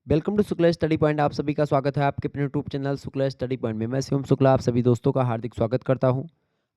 Welcome to Shukla study point. आप सभी का स्वागत है आपके अपने YouTube channel Shukla study point में। मैं शिवम शुक्ला आप सभी दोस्तों का हार्दिक स्वागत करता हूं।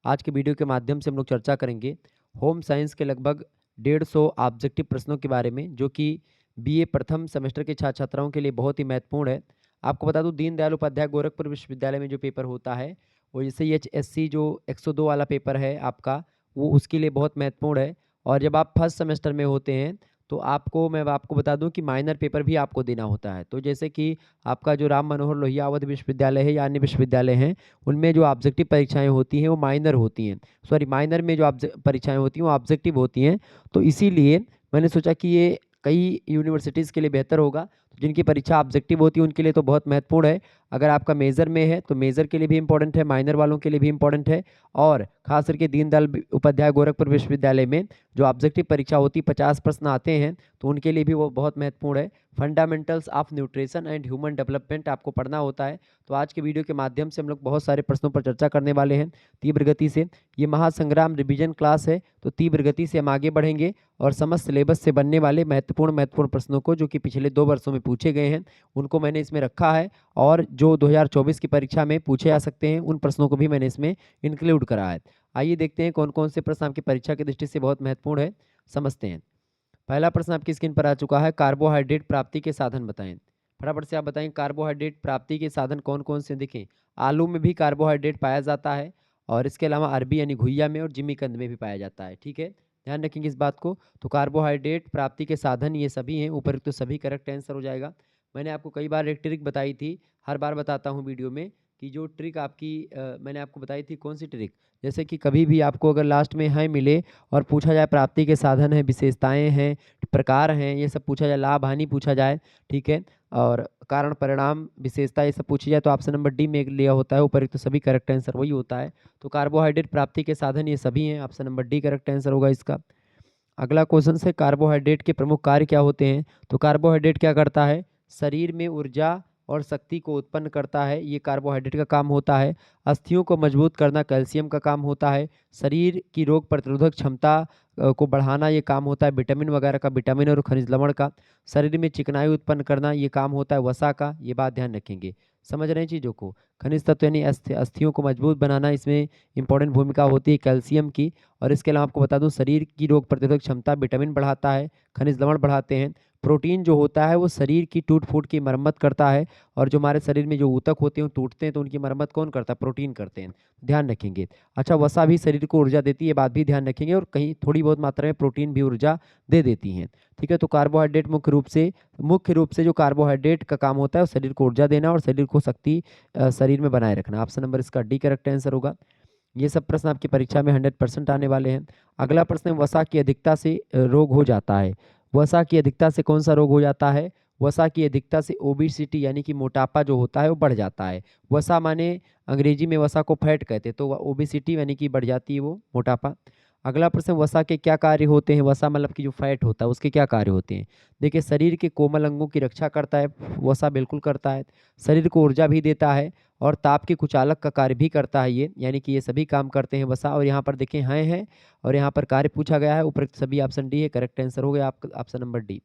आज के वीडियो के माध्यम से हम लोग चर्चा करेंगे होम साइंस के लगभग 150 ऑब्जेक्टिव प्रश्नों के बारे में, जो कि बीए प्रथम सेमेस्टर के छात्र छात्राओं के लिए बहुत ही महत्वपूर्ण है। आपको बता दूं, दीनदयाल उपाध्याय गोरखपुर विश्वविद्यालय में जो पेपर होता है वो जैसे HSC जो 102 वाला पेपर है आपका, वो उसके लिए बहुत महत्वपूर्ण है। और जब आप फर्स्ट सेमेस्टर में होते हैं तो मैं आपको बता दूं कि माइनर पेपर भी आपको देना होता है। तो जैसे कि आपका जो राम मनोहर लोहिया अवध विश्वविद्यालय है या अन्य विश्वविद्यालय हैं, उनमें जो ऑब्जेक्टिव परीक्षाएं होती हैं वो माइनर होती हैं। सॉरी, माइनर में जो परीक्षाएं होती हैं वो ऑब्जेक्टिव होती हैं। तो इसीलिए मैंने सोचा कि ये कई यूनिवर्सिटीज़ के लिए बेहतर होगा। जिनकी परीक्षा ऑब्जेक्टिव होती है उनके लिए तो बहुत महत्वपूर्ण है। अगर आपका मेजर में है तो मेजर के लिए भी इंपॉर्टेंट है, माइनर वालों के लिए भी इंपॉर्टेंट है। और खास करके दीनदयाल उपाध्याय गोरखपुर विश्वविद्यालय में जो ऑब्जेक्टिव परीक्षा होती है 50 प्रश्न आते हैं, तो उनके लिए भी वो बहुत महत्वपूर्ण है। Fundamentals of nutrition and human development आपको पढ़ना होता है। तो आज के वीडियो के माध्यम से हम लोग बहुत सारे प्रश्नों पर चर्चा करने वाले हैं तीव्र गति से। ये महासंग्राम रिवीजन क्लास है, तो तीव्र गति से हम आगे बढ़ेंगे और समस्त सिलेबस से बनने वाले महत्वपूर्ण प्रश्नों को, जो कि पिछले 2 वर्षों में पूछे गए हैं, उनको मैंने इसमें रखा है। और जो 2024 की परीक्षा में पूछे जा सकते हैं उन प्रश्नों को भी मैंने इसमें इंक्लूड करा है। आइए देखते हैं कौन कौन से प्रश्न आपकी परीक्षा की दृष्टि से बहुत महत्वपूर्ण है, समझते हैं। पहला प्रश्न आपकी स्क्रीन पर आ चुका है, कार्बोहाइड्रेट प्राप्ति के साधन बताएं। फटाफट से आप बताएं कार्बोहाइड्रेट प्राप्ति के साधन कौन कौन से दिखें। आलू में भी कार्बोहाइड्रेट पाया जाता है, और इसके अलावा अरबी यानी घुइया में और जिमीकंद में भी पाया जाता है। ठीक है, ध्यान रखेंगे इस बात को। तो कार्बोहाइड्रेट प्राप्ति के साधन ये सभी हैं, ऊपर तो सभी करेक्ट आंसर हो जाएगा। मैंने आपको कई बार एक ट्रिक बताई थी, हर बार बताता हूँ वीडियो में, कि जो ट्रिक आपकी मैंने आपको बताई थी। कौन सी ट्रिक? जैसे कि कभी भी आपको अगर लास्ट में है मिले और पूछा जाए प्राप्ति के साधन है, विशेषताएं हैं, प्रकार हैं, ये सब पूछा जाए, लाभ हानि पूछा जाए, ठीक है, और कारण परिणाम विशेषता ये सब पूछी जाए, तो ऑप्शन नंबर डी में लिया होता है ऊपर, तो सभी करेक्ट आंसर वही होता है। तो कार्बोहाइड्रेट प्राप्ति के साधन ये सभी हैं, option number D correct answer होगा इसका। अगला क्वेश्चन से, कार्बोहाइड्रेट के प्रमुख कार्य क्या होते हैं। तो कार्बोहाइड्रेट क्या करता है, शरीर में ऊर्जा और शक्ति को उत्पन्न करता है, ये कार्बोहाइड्रेट का काम होता है। अस्थियों को मजबूत करना कैल्शियम का काम होता है। शरीर की रोग प्रतिरोधक क्षमता को बढ़ाना ये काम होता है विटामिन वगैरह का, विटामिन और खनिज लवण का। शरीर में चिकनाई उत्पन्न करना ये काम होता है वसा का। ये बात ध्यान रखेंगे, समझ रहे हैं चीज़ों को। खनिज तत्व यानी अस्थियों को मजबूत बनाना, इसमें इंपॉर्टेंट भूमिका होती है कैल्शियम की। और इसके अलावा आपको बता दूं, शरीर की रोग प्रतिरोधक क्षमता विटामिन बढ़ाता है, खनिज लवण बढ़ाते हैं। प्रोटीन जो होता है वो शरीर की टूट फूट की मरम्मत करता है, और जो हमारे शरीर में जो ऊतक होते हैं वो टूटते हैं तो उनकी मरम्मत कौन करता है, प्रोटीन करते हैं, ध्यान रखेंगे। अच्छा, वसा भी शरीर को ऊर्जा देती है, बात भी ध्यान रखेंगे, और कहीं थोड़ी बहुत मात्रा में प्रोटीन भी ऊर्जा दे देती हैं। ठीक है, तो कार्बोहाइड्रेट मुख्य रूप से जो कार्बोहाइड्रेट का काम होता है वो शरीर को ऊर्जा देना और शरीर को शक्ति शरीर में बनाए रखना। ऑप्शन नंबर इसका डी करेक्ट आंसर होगा। ये सब प्रश्न आपकी परीक्षा में 100% आने वाले हैं। अगला प्रश्न है, वसा की अधिकता से रोग हो जाता है। वसा की अधिकता से कौन सा रोग हो जाता है। वसा की अधिकता से ओबेसिटी यानी कि मोटापा जो होता है वो बढ़ जाता है। वसा माने अंग्रेजी में वसा को फैट कहते हैं, तो ओबेसिटी यानी कि बढ़ जाती है वो मोटापा। अगला प्रश्न, वसा के क्या कार्य होते हैं। वसा मतलब कि जो फैट होता है उसके क्या कार्य होते हैं। देखिए, शरीर के कोमल अंगों की रक्षा करता है, वसा बिल्कुल करता है। शरीर को ऊर्जा भी देता है, और ताप के कुचालक का कार्य भी करता है ये, यानी कि ये सभी काम करते हैं वसा। और यहाँ पर देखें हैं और यहाँ पर कार्य पूछा गया है, उपरोक्त सभी ऑप्शन डी है, करेक्ट आंसर हो गया आपका ऑप्शन नंबर डी।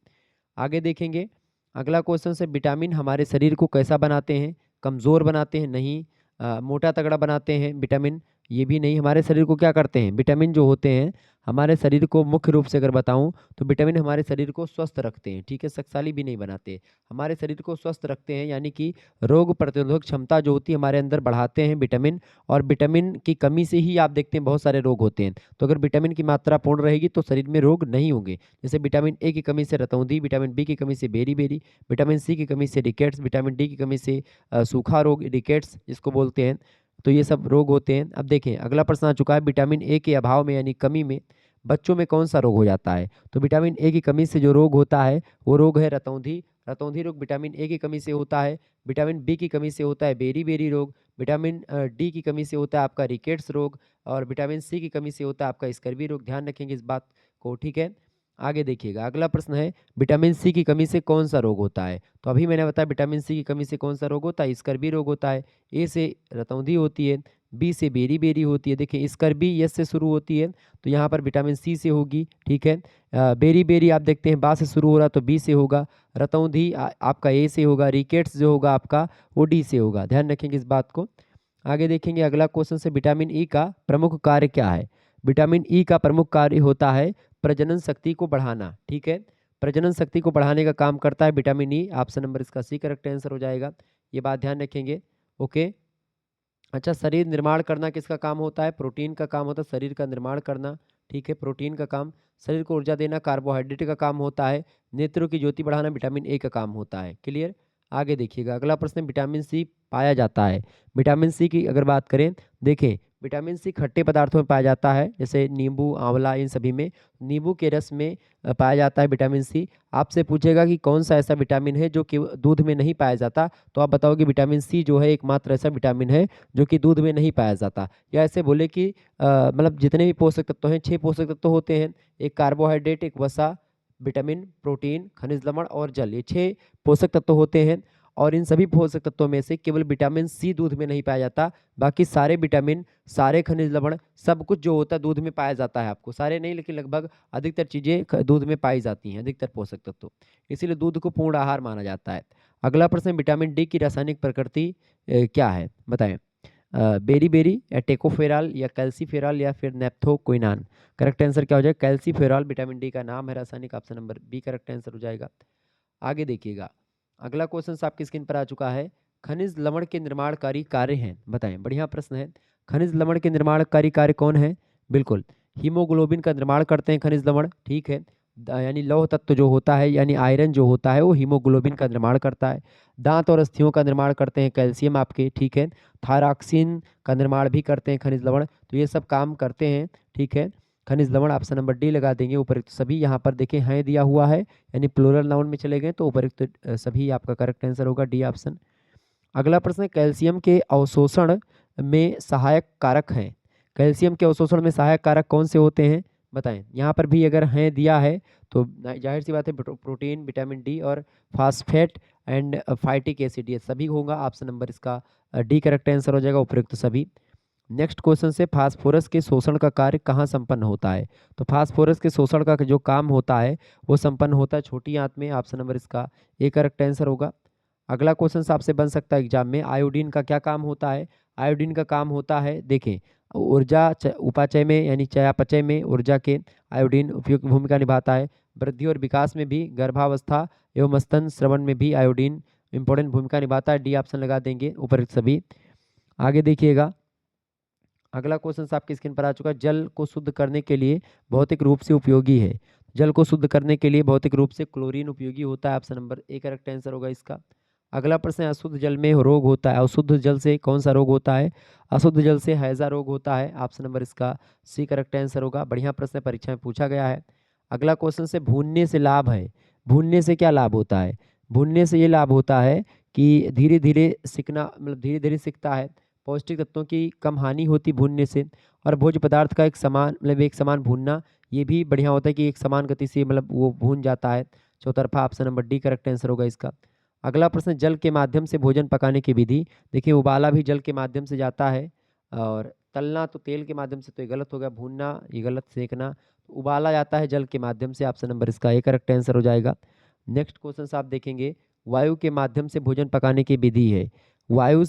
आगे देखेंगे अगला क्वेश्चन से, विटामिन हमारे शरीर को कैसा बनाते हैं। कमज़ोर बनाते हैं? नहीं। मोटा तगड़ा बनाते हैं विटामिन? ये भी नहीं। हमारे शरीर को क्या करते हैं, विटामिन जो होते हैं हमारे शरीर को, मुख्य रूप से अगर बताऊं तो विटामिन हमारे शरीर को स्वस्थ रखते हैं। ठीक है, शक्तिशाली भी नहीं बनाते, हमारे शरीर को स्वस्थ रखते हैं, यानी कि रोग प्रतिरोधक क्षमता जो होती है हमारे अंदर बढ़ाते हैं विटामिन। और विटामिन की कमी से ही आप देखते हैं बहुत सारे रोग होते हैं। तो अगर विटामिन की मात्रा पूर्ण रहेगी तो शरीर में रोग नहीं होंगे। जैसे विटामिन ए की कमी से रतौंधी, विटामिन बी की कमी से बेरी बेरी, विटामिन सी की कमी से रिकेट्स, विटामिन डी की कमी से सूखा रोग रिकेट्स जिसको बोलते हैं। तो ये सब रोग होते हैं। अब देखें अगला प्रश्न आ चुका है, विटामिन ए के अभाव में यानी कमी में बच्चों में कौन सा रोग हो जाता है। तो विटामिन ए की कमी से जो रोग होता है वो रोग है रतौंधी। रतौंधी रोग विटामिन ए की कमी से होता है। विटामिन बी की कमी से होता है बेरी बेरी रोग। विटामिन डी की कमी से होता है आपका रिकेट्स रोग। और विटामिन सी की कमी से होता है आपका स्कर्वी रोग। ध्यान रखेंगे इस बात को, ठीक है। आगे देखिएगा अगला प्रश्न है, विटामिन सी की कमी से कौन सा रोग होता है। तो अभी मैंने बताया विटामिन सी की कमी से कौन सा रोग होता है, स्कर्वी रोग होता है। ए से रतौंधी होती है, बी से बेरी बेरी होती है। देखिए स्कर्बी यस से शुरू होती है तो यहाँ पर विटामिन सी से होगी, ठीक है। बेरी बेरी आप देखते हैं बा से शुरू हो रहा तो बी से होगा। रतौंधी आपका ए से होगा। रिकेट्स जो होगा आपका वो डी से होगा। ध्यान रखेंगे इस बात को। आगे देखेंगे अगला क्वेश्चन से, विटामिन ई का प्रमुख कार्य क्या है। विटामिन ई का प्रमुख कार्य होता है प्रजनन शक्ति को बढ़ाना, ठीक है। प्रजनन शक्ति को बढ़ाने का काम करता है विटामिन ई। ऑप्शन नंबर इसका सी करेक्ट आंसर हो जाएगा। ये बात ध्यान रखेंगे। ओके। अच्छा, शरीर निर्माण करना किसका काम होता है। प्रोटीन का काम होता है शरीर का निर्माण करना, ठीक है। प्रोटीन का काम। शरीर को ऊर्जा देना कार्बोहाइड्रेट का काम होता है। नेत्रों की ज्योति बढ़ाना विटामिन ए का काम होता है। क्लियर। आगे देखिएगा अगला प्रश्न, विटामिन सी पाया जाता है। विटामिन सी की अगर बात करें, देखें विटामिन सी खट्टे पदार्थों में पाया जाता है, जैसे नींबू आंवला इन सभी में। नींबू के रस में पाया जाता है विटामिन सी। आपसे पूछेगा कि कौन सा ऐसा विटामिन है जो कि दूध में नहीं पाया जाता, तो आप बताओगे विटामिन सी जो है एकमात्र ऐसा विटामिन है जो कि दूध में नहीं पाया जाता। या ऐसे बोले कि मतलब जितने भी पोषक तत्व हैं 6 पोषक तत्व होते हैं। एक कार्बोहाइड्रेट, एक वसा, विटामिन, प्रोटीन, खनिज लवण और जल, ये 6 पोषक तत्व होते हैं। और इन सभी पोषक तत्वों में से केवल विटामिन सी दूध में नहीं पाया जाता, बाकी सारे विटामिन, सारे खनिज लवण, सब कुछ जो होता है दूध में पाया जाता है। आपको सारे नहीं लेकिन लगभग अधिकतर चीज़ें दूध में पाई जाती हैं, अधिकतर पोषक तत्व। इसीलिए दूध को पूर्ण आहार माना जाता है। अगला प्रश्न, विटामिन डी की रासायनिक प्रकृति क्या है बताएं। बेरी बेरी या टेकोफेराल या कैल्सीफेराल या फिर नेप्थोक्विनान। करेक्ट आंसर क्या हो जाएगा, कैल्सीफेराल विटामिन डी का नाम है रासायनिक। Option number B correct answer हो जाएगा। आगे देखिएगा अगला क्वेश्चन आपकी स्क्रीन पर आ चुका है। खनिज लवण के निर्माणकारी कार्य हैं बताएं। बढ़िया प्रश्न है। खनिज लवण के निर्माणकारी कार्य कौन है। बिल्कुल, हीमोग्लोबिन का निर्माण करते हैं खनिज लवण, ठीक है। यानी लौह तत्व जो होता है यानी आयरन जो होता है वो हीमोग्लोबिन का निर्माण करता है। दांत और अस्थियों का निर्माण करते हैं कैल्शियम आपके, ठीक है। थायरॉक्सिन का निर्माण भी करते हैं खनिज लवण, तो ये सब काम करते हैं, ठीक है। खनिज लवण ऑप्शन नंबर डी लगा देंगे। उपयुक्त सभी यहाँ पर देखें हैं दिया हुआ है, यानी प्लूरल नाउन में चले गए तो उपयुक्त सभी आपका करेक्ट आंसर होगा डी ऑप्शन। अगला प्रश्न है, कैल्शियम के अवशोषण में सहायक कारक हैं। कैल्शियम के अवशोषण में सहायक कारक कौन से होते हैं बताएं। यहाँ पर भी अगर हैं दिया है तो जाहिर सी बात है प्रोटीन, विटामिन डी और फास्फेट एंड फाइटिक एसिड, ये सभी होगा। ऑप्शन नंबर इसका डी करेक्ट आंसर हो जाएगा, उपयुक्त सभी। नेक्स्ट क्वेश्चन से, फास्फोरस के शोषण का कार्य कहाँ संपन्न होता है। तो फास्फोरस के शोषण का जो काम होता है वो संपन्न होता है छोटी आंत में। ऑप्शन नंबर इसका ए करेक्ट आंसर होगा। अगला क्वेश्चन आपसे बन सकता है एग्जाम में, आयोडीन का क्या काम होता है। आयोडीन का काम होता है, देखें ऊर्जा उपाचय में यानी चयापचय में ऊर्जा के आयोडीन उपयुक्त भूमिका निभाता है। वृद्धि और विकास में भी, गर्भावस्था एवं स्तन श्रवण में भी आयोडीन इंपॉर्टेंट भूमिका निभाता है। डी ऑप्शन लगा देंगे, उपयुक्त सभी। आगे देखिएगा अगला क्वेश्चन आपकी स्क्रीन पर आ चुका है। जल को शुद्ध करने के लिए भौतिक रूप से उपयोगी है। जल को शुद्ध करने के लिए भौतिक रूप से क्लोरीन उपयोगी होता है। Option number A correct answer होगा इसका। अगला प्रश्न है, अशुद्ध जल में रोग होता है। अशुद्ध जल से कौन सा रोग होता है। अशुद्ध जल से हैजा रोग होता है। ऑप्शन नंबर इसका सी करेक्ट आंसर होगा। बढ़िया प्रश्न परीक्षा में पूछा गया है। अगला क्वेश्चन से, भूनने से लाभ है। भूनने से क्या लाभ होता है। भूनने से ये लाभ होता है कि धीरे धीरे सिकना, मतलब धीरे धीरे सिकता है। पौष्टिक तत्वों की कम हानि होती भूनने से। और भोज्य पदार्थ का एक समान, मतलब एक समान भूनना, ये भी बढ़िया होता है कि एक समान गति से मतलब वो भून जाता है। चौतरफा option number D correct answer होगा इसका। अगला प्रश्न, जल के माध्यम से भोजन पकाने की विधि। देखिए उबाला भी जल के माध्यम से जाता है, और तलना तो तेल के माध्यम से, तो ये गलत हो गया। भूनना ये गलत, सेकना। उबाला जाता है जल के माध्यम से। ऑप्शन नंबर इसका ए करेक्ट आंसर हो जाएगा। नेक्स्ट क्वेश्चन आप देखेंगे, वायु के माध्यम से भोजन पकाने की विधि है। वायु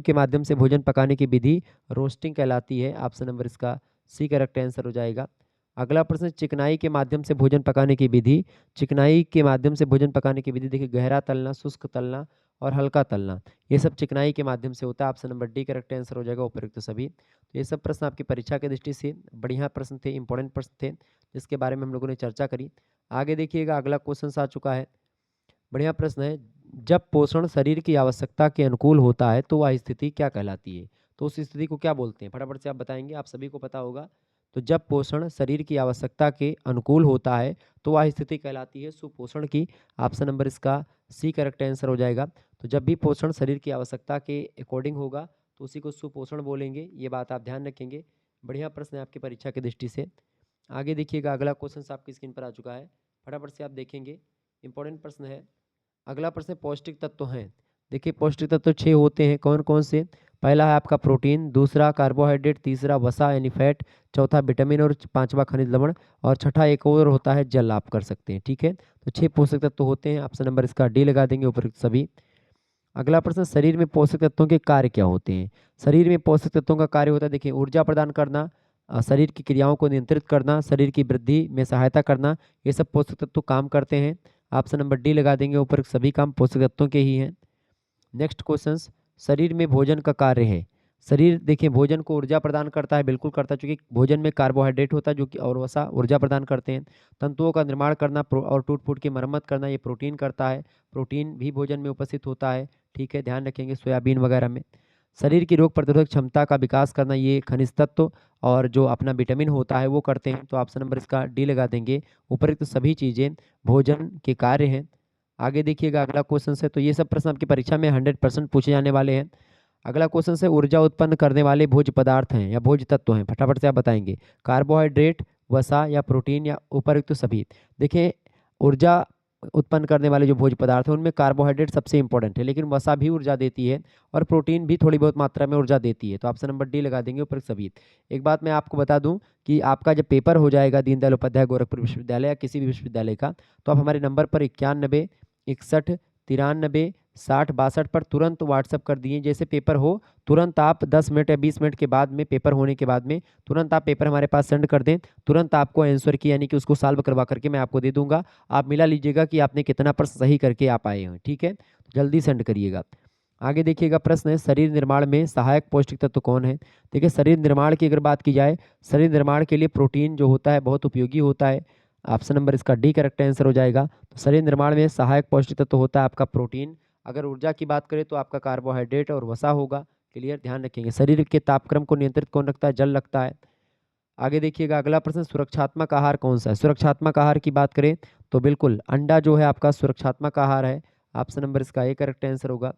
के माध्यम से भोजन पकाने की विधि रोस्टिंग कहलाती है। ऑप्शन नंबर इसका सी करेक्ट आंसर हो जाएगा। अगला प्रश्न, चिकनाई के माध्यम से भोजन पकाने की विधि। चिकनाई के माध्यम से भोजन पकाने की विधि, देखिए गहरा तलना, शुष्क तलना और हल्का तलना, ये सब चिकनाई के माध्यम से होता है। Option number D correct answer हो जाएगा, उपयुक्त सभी। तो ये सब प्रश्न आपकी परीक्षा की दृष्टि से बढ़िया प्रश्न थे, इंपॉर्टेंट प्रश्न थे, जिसके बारे में हम लोगों ने चर्चा करी। आगे देखिएगा अगला क्वेश्चन आ चुका है। बढ़िया प्रश्न है, जब पोषण शरीर की आवश्यकता के अनुकूल होता है तो वह स्थिति क्या कहलाती है। तो उस स्थिति को क्या बोलते हैं, फटाफट से आप बताएंगे, आप सभी को पता होगा। तो जब पोषण शरीर की आवश्यकता के अनुकूल होता है तो वह स्थिति कहलाती है सुपोषण की। ऑप्शन नंबर इसका सी करेक्ट आंसर हो जाएगा। तो जब भी पोषण शरीर की आवश्यकता के अकॉर्डिंग होगा तो उसी को सुपोषण बोलेंगे, ये बात आप ध्यान रखेंगे। बढ़िया प्रश्न है आपकी परीक्षा की दृष्टि से। आगे देखिएगा अगला क्वेश्चन आपकी स्क्रीन पर आ चुका है, फटाफट से आप देखेंगे, इंपॉर्टेंट प्रश्न है। अगला प्रश्न, पौष्टिक तत्व हैं। देखिए पौष्टिक तत्व 6 होते हैं, कौन कौन से? पहला है आपका प्रोटीन, दूसरा कार्बोहाइड्रेट, तीसरा वसा यानी फैट, चौथा विटामिन और पांचवा खनिज लवण, और छठा एक और होता है जल, आप कर सकते हैं। ठीक है, तो 6 पोषक तत्व होते हैं। ऑप्शन नंबर इसका डी लगा देंगे, उपयुक्त सभी। अगला प्रश्न, शरीर में पोषक तत्वों के कार्य क्या होते हैं? शरीर में पोषक तत्वों का कार्य होता है, देखिए ऊर्जा प्रदान करना, शरीर की क्रियाओं को नियंत्रित करना, शरीर की वृद्धि में सहायता करना, ये सब पोषक तत्व काम करते हैं। ऑप्शन नंबर डी लगा देंगे, ऊपर सभी काम पोषक तत्वों के ही हैं। नेक्स्ट क्वेश्चन, शरीर में भोजन का कार्य है। शरीर देखिए भोजन को ऊर्जा प्रदान करता है, बिल्कुल करता है, क्योंकि भोजन में कार्बोहाइड्रेट होता है जो कि और वसा ऊर्जा प्रदान करते हैं। तंतुओं का निर्माण करना और टूट फूट की मरम्मत करना ये प्रोटीन करता है। प्रोटीन भी भोजन में उपस्थित होता है। ठीक है, ध्यान रखेंगे सोयाबीन वगैरह में। शरीर की रोग प्रतिरोधक क्षमता का विकास करना ये खनिज तत्व और जो अपना विटामिन होता है वो करते हैं। तो ऑप्शन नंबर इसका डी लगा देंगे, उपरोक्त सभी चीज़ें भोजन के कार्य हैं। आगे देखिएगा अगला क्वेश्चन है, तो ये सब प्रश्न आपकी परीक्षा में 100% पूछे जाने वाले हैं। अगला क्वेश्चन है, ऊर्जा उत्पन्न करने वाले भोज्य पदार्थ हैं या भोज्य तत्व हैं, फटाफट से आप बताएंगे। कार्बोहाइड्रेट, वसा या प्रोटीन या उपयुक्त सभी? देखिए ऊर्जा उत्पन्न करने वाले जो भोज्य पदार्थ हैं उनमें कार्बोहाइड्रेट सबसे इंपॉर्टेंट है, लेकिन वसा भी ऊर्जा देती है और प्रोटीन भी थोड़ी बहुत मात्रा में ऊर्जा देती है। तो ऑप्शन नंबर डी लगा देंगे, उपयुक्त सभी। एक बात मैं आपको बता दूं कि आपका जब पेपर हो जाएगा दीनदयाल उपाध्याय गोरखपुर विश्वविद्यालय या किसी भी विश्वविद्यालय का, तो आप हमारे नंबर पर 91 61 93 60 62 पर तुरंत व्हाट्सअप कर दिए। जैसे पेपर हो तुरंत आप 10 मिनट या 20 मिनट के बाद में, पेपर होने के बाद में तुरंत आप पेपर हमारे पास सेंड कर दें। तुरंत आपको आंसर की यानी कि उसको सॉल्व करवा करके मैं आपको दे दूंगा। आप मिला लीजिएगा कि आपने कितना प्रश्न सही करके आप आए हैं। ठीक है, जल्दी सेंड करिएगा। आगे देखिएगा प्रश्न है, शरीर निर्माण में सहायक पौष्टिक तत्व कौन है? देखिए शरीर निर्माण की अगर बात की जाए, शरीर निर्माण के लिए प्रोटीन जो होता है बहुत उपयोगी होता है। ऑप्शन नंबर इसका डी करेक्ट आंसर हो जाएगा। तो शरीर निर्माण में सहायक पौष्टिक तत्व होता है आपका प्रोटीन। अगर ऊर्जा की बात करें तो आपका कार्बोहाइड्रेट और वसा होगा। क्लियर, ध्यान रखेंगे। शरीर के तापक्रम को नियंत्रित कौन रखता है? जल रखता है। आगे देखिएगा अगला प्रश्न, सुरक्षात्मक आहार कौन सा है? सुरक्षात्मक आहार की बात करें तो बिल्कुल अंडा जो है आपका सुरक्षात्मक आहार है। ऑप्शन नंबर इसका ए करेक्ट आंसर होगा।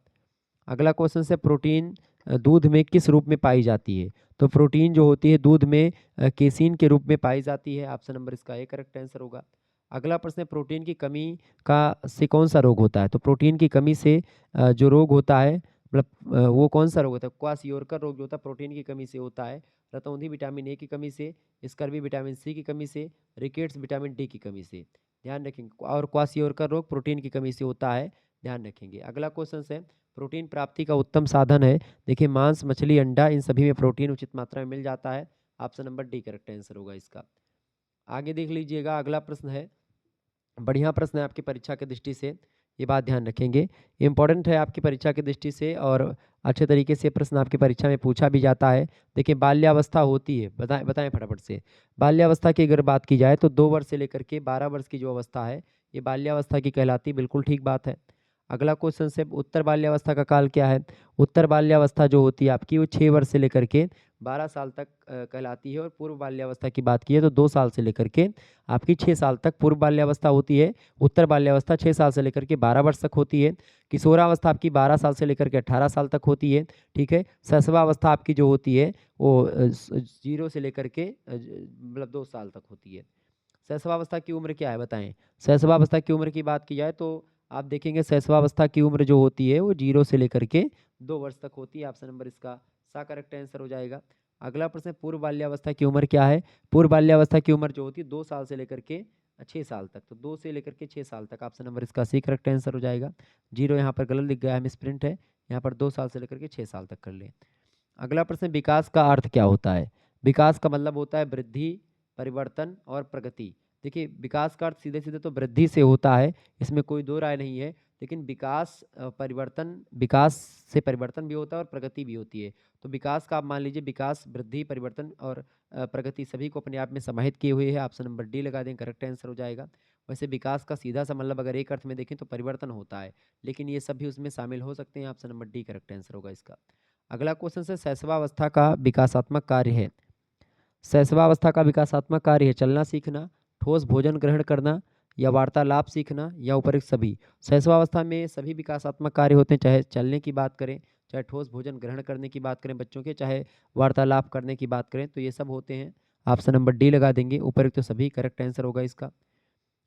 अगला क्वेश्चन से, प्रोटीन दूध में किस रूप में पाई जाती है? तो प्रोटीन जो होती है दूध में केसीन के रूप में पाई जाती है। ऑप्शन नंबर इसका ए करेक्ट आंसर होगा। अगला प्रश्न है, प्रोटीन की कमी का से कौन सा रोग होता है? तो प्रोटीन की कमी से जो रोग होता है, मतलब वो कौन सा रोग होता है? क्वाशियोरकर रोग जो होता है प्रोटीन की कमी से होता है। रतौंधी विटामिन ए की कमी से, स्कर्वी विटामिन सी की कमी से, रिकेट्स विटामिन डी की कमी से। ध्यान रखेंगे। और क्वाशियोरकर रोग प्रोटीन की कमी से होता है, ध्यान रखेंगे। अगला क्वेश्चन है, प्रोटीन प्राप्ति का उत्तम साधन है। देखिए मांस, मछली, अंडा, इन सभी में प्रोटीन उचित मात्रा में मिल जाता है। Option number D correct answer होगा इसका। आगे देख लीजिएगा अगला प्रश्न है, बढ़िया प्रश्न है आपकी परीक्षा की दृष्टि से, ये बात ध्यान रखेंगे। इंपॉर्टेंट है आपकी परीक्षा की दृष्टि से और अच्छे तरीके से प्रश्न आपकी परीक्षा में पूछा भी जाता है। देखिए बाल्यावस्था होती है, बताएं बताएं फटाफट से। बाल्यावस्था की अगर बात की जाए तो 2 वर्ष से लेकर के 12 वर्ष की जो अवस्था है ये बाल्यावस्था की कहलाती है, बिल्कुल ठीक बात है। अगला क्वेश्चन से, उत्तर बाल्यावस्था का काल क्या है? उत्तर बाल्यावस्था जो होती है आपकी वो 6 वर्ष से लेकर के 12 साल तक कहलाती है। और पूर्व बाल्यावस्था की बात की है तो 2 साल से लेकर के आपकी 6 साल तक पूर्व बाल्यावस्था होती है। उत्तर बाल्यावस्था 6 साल से लेकर के 12 वर्ष तक होती है। किशोरावस्था आपकी 12 साल से लेकर के 18 साल तक होती है। ठीक है, शैशवावस्था आपकी जो होती है वो 0 से लेकर के मतलब 2 साल तक होती है। शैशवावस्था की उम्र क्या है बताएं? शैशवावस्था की उम्र की बात की जाए तो आप देखेंगे शैशवावस्था की उम्र जो होती है वो 0 से लेकर के 2 वर्ष तक होती है। ऑप्शन नंबर इसका सा करेक्ट आंसर हो जाएगा। अगला प्रश्न, पूर्व बाल्यावस्था की उम्र क्या है? पूर्व बाल्यावस्था की उम्र जो होती है 2 साल से लेकर के 6 साल तक। तो 2 से लेकर के 6 साल तक, ऑप्शन नंबर इसका सी करेक्ट आंसर हो जाएगा। 0 यहाँ पर गलत लिख गया है, मिसप्रिंट है। यहाँ पर 2 साल से लेकर के 6 साल तक कर लें। अगला प्रश्न, विकास का अर्थ क्या होता है? विकास का मतलब होता है वृद्धि, परिवर्तन और प्रगति। देखिए विकास का अर्थ सीधे सीधे तो वृद्धि से होता है, इसमें कोई दो राय नहीं है। लेकिन विकास परिवर्तन, विकास से परिवर्तन भी होता है और प्रगति भी होती है। तो विकास का आप मान लीजिए विकास, वृद्धि, परिवर्तन और प्रगति सभी को अपने आप में समाहित किए हुए है। ऑप्शन नंबर डी लगा दें, करेक्ट आंसर हो जाएगा। वैसे विकास का सीधा सा मतलब अगर एक अर्थ में देखें तो परिवर्तन होता है, लेकिन ये सभी उसमें शामिल हो सकते हैं। Option number D correct answer होगा इसका। अगला क्वेश्चन है, शैशवावस्था का विकासात्मक कार्य है। शैशवावस्था का विकासात्मक कार्य है चलना सीखना, ठोस भोजन ग्रहण करना या वार्तालाप सीखना या उपरोक्त सभी। शैशवावस्था में सभी विकासात्मक कार्य होते हैं, चाहे चलने की बात करें, चाहे ठोस भोजन ग्रहण करने की बात करें बच्चों के, चाहे वार्तालाप करने की बात करें, तो ये सब होते हैं। ऑप्शन नंबर डी लगा देंगे, उपरोक्त तो सभी करेक्ट आंसर होगा इसका।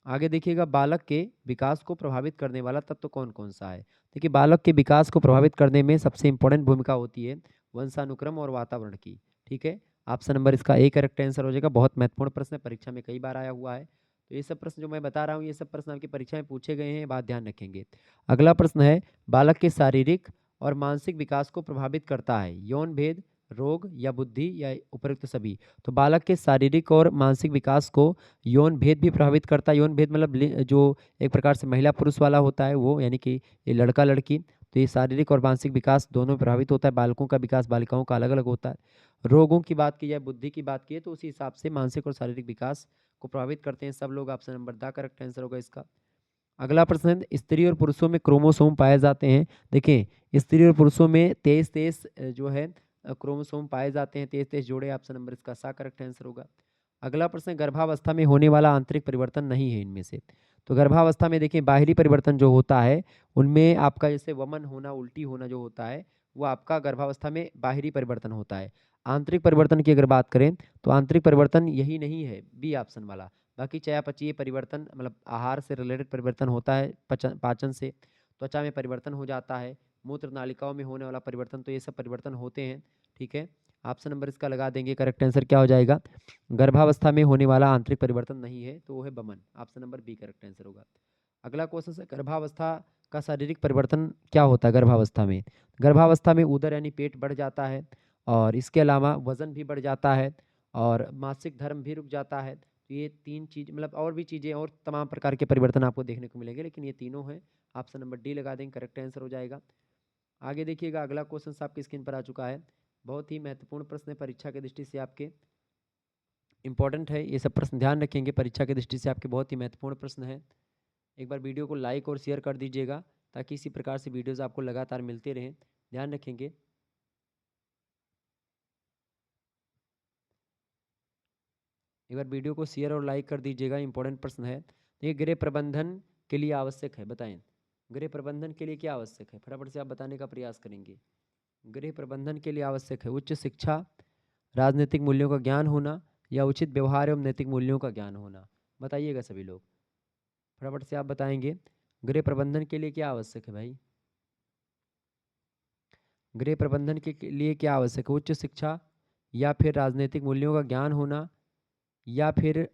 आगे देखिएगा, बालक के विकास को प्रभावित करने वाला तत्व कौन कौन सा है। देखिए, बालक के विकास को प्रभावित करने में सबसे इंपॉर्टेंट भूमिका होती है वंशानुक्रम और वातावरण की। ठीक है, ऑप्शन नंबर इसका ए करेक्ट आंसर हो जाएगा। बहुत महत्वपूर्ण प्रश्न है, परीक्षा में कई बार आया हुआ है। तो ये सब प्रश्न जो मैं बता रहा हूँ, ये सब प्रश्न आपकी परीक्षा में पूछे गए हैं, बात ध्यान रखेंगे। अगला प्रश्न है, बालक के शारीरिक और मानसिक विकास को प्रभावित करता है यौन भेद, रोग या बुद्धि या उपयुक्त सभी। तो बालक के शारीरिक और मानसिक विकास को यौन भेद भी प्रभावित करता है। यौन भेद मतलब जो एक प्रकार से महिला पुरुष वाला होता है वो, यानी कि ये लड़का लड़की। तो ये शारीरिक और मानसिक विकास दोनों प्रभावित होता है। बालकों का विकास बालिकाओं का अलग अलग होता है। रोगों की बात की जाए, बुद्धि की बात की है, तो उसी हिसाब से मानसिक और शारीरिक विकास को प्रभावित करते हैं सब लोग। Option number the correct answer होगा इसका। अगला प्रश्न है, स्त्री और पुरुषों में क्रोमोसोम पाए जाते हैं। देखें, स्त्री और पुरुषों में 23 जो है क्रोमोसोम पाए जाते हैं, 23 जोड़े। ऑप्शन नंबर इसका सा करेक्ट आंसर होगा। अगला प्रश्न है, गर्भावस्था में होने वाला आंतरिक परिवर्तन नहीं है इनमें से। तो गर्भावस्था में देखिए, बाहरी परिवर्तन जो होता है उनमें आपका जैसे वमन होना, उल्टी होना जो होता है, वो आपका गर्भावस्था में बाहरी परिवर्तन होता है। आंतरिक परिवर्तन की अगर बात करें तो आंतरिक परिवर्तन यही नहीं है, बी ऑप्शन वाला। बाकी चयापचयी परिवर्तन मतलब आहार से रिलेटेड परिवर्तन होता है, पाचन से। त्वचा में परिवर्तन हो जाता है, मूत्र नालिकाओं में होने वाला परिवर्तन, तो ये सब परिवर्तन होते हैं। ठीक है, ऑप्शन नंबर इसका लगा देंगे। करेक्ट आंसर क्या हो जाएगा, गर्भावस्था में होने वाला आंतरिक परिवर्तन नहीं है, तो वो है बमन। Option number B correct answer होगा। अगला क्वेश्चन है, गर्भावस्था का शारीरिक परिवर्तन क्या होता है गर्भावस्था में। गर्भावस्था में उदर यानी पेट बढ़ जाता है, और इसके अलावा वजन भी बढ़ जाता है, और मासिक धर्म भी रुक जाता है। तो ये तीन चीज मतलब और भी चीजें और तमाम प्रकार के परिवर्तन आपको देखने को मिलेंगे, लेकिन ये तीनों हैं। ऑप्शन नंबर डी लगा देंगे, करेक्ट आंसर हो जाएगा। आगे देखिएगा, अगला क्वेश्चन आपकी स्क्रीन पर आ चुका है। बहुत ही महत्वपूर्ण प्रश्न है परीक्षा की दृष्टि से, आपके इंपॉर्टेंट है ये सब प्रश्न, ध्यान रखेंगे। परीक्षा की दृष्टि से आपके बहुत ही महत्वपूर्ण प्रश्न है। एक बार वीडियो को लाइक और शेयर कर दीजिएगा, ताकि इसी प्रकार से वीडियोज़ आपको लगातार मिलते रहें, ध्यान रखेंगे। एक बार वीडियो को शेयर और लाइक कर दीजिएगा, इंपॉर्टेंट प्रश्न है। ये गृह प्रबंधन के लिए आवश्यक है, बताएं गृह प्रबंधन के लिए क्या आवश्यक है, फटाफट से आप बताने का प्रयास करेंगे। गृह प्रबंधन के लिए आवश्यक है उच्च शिक्षा, राजनीतिक मूल्यों का ज्ञान होना, या उचित व्यवहार एवं नैतिक मूल्यों का ज्ञान होना। बताइएगा सभी लोग, फटाफट से आप बताएंगे गृह प्रबंधन के लिए क्या आवश्यक है भाई। गृह प्रबंधन के लिए क्या आवश्यक है, उच्च शिक्षा, या फिर राजनीतिक मूल्यों का ज्ञान होना, या फिर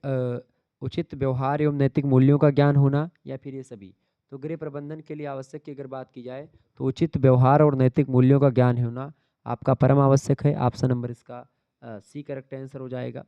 उचित व्यवहार एवं नैतिक मूल्यों का ज्ञान होना, या फिर ये सभी। तो गृह प्रबंधन के लिए आवश्यक की अगर बात की जाए तो उचित व्यवहार और नैतिक मूल्यों का ज्ञान होना आपका परम आवश्यक है। ऑप्शन नंबर इसका सी करेक्ट आंसर हो जाएगा।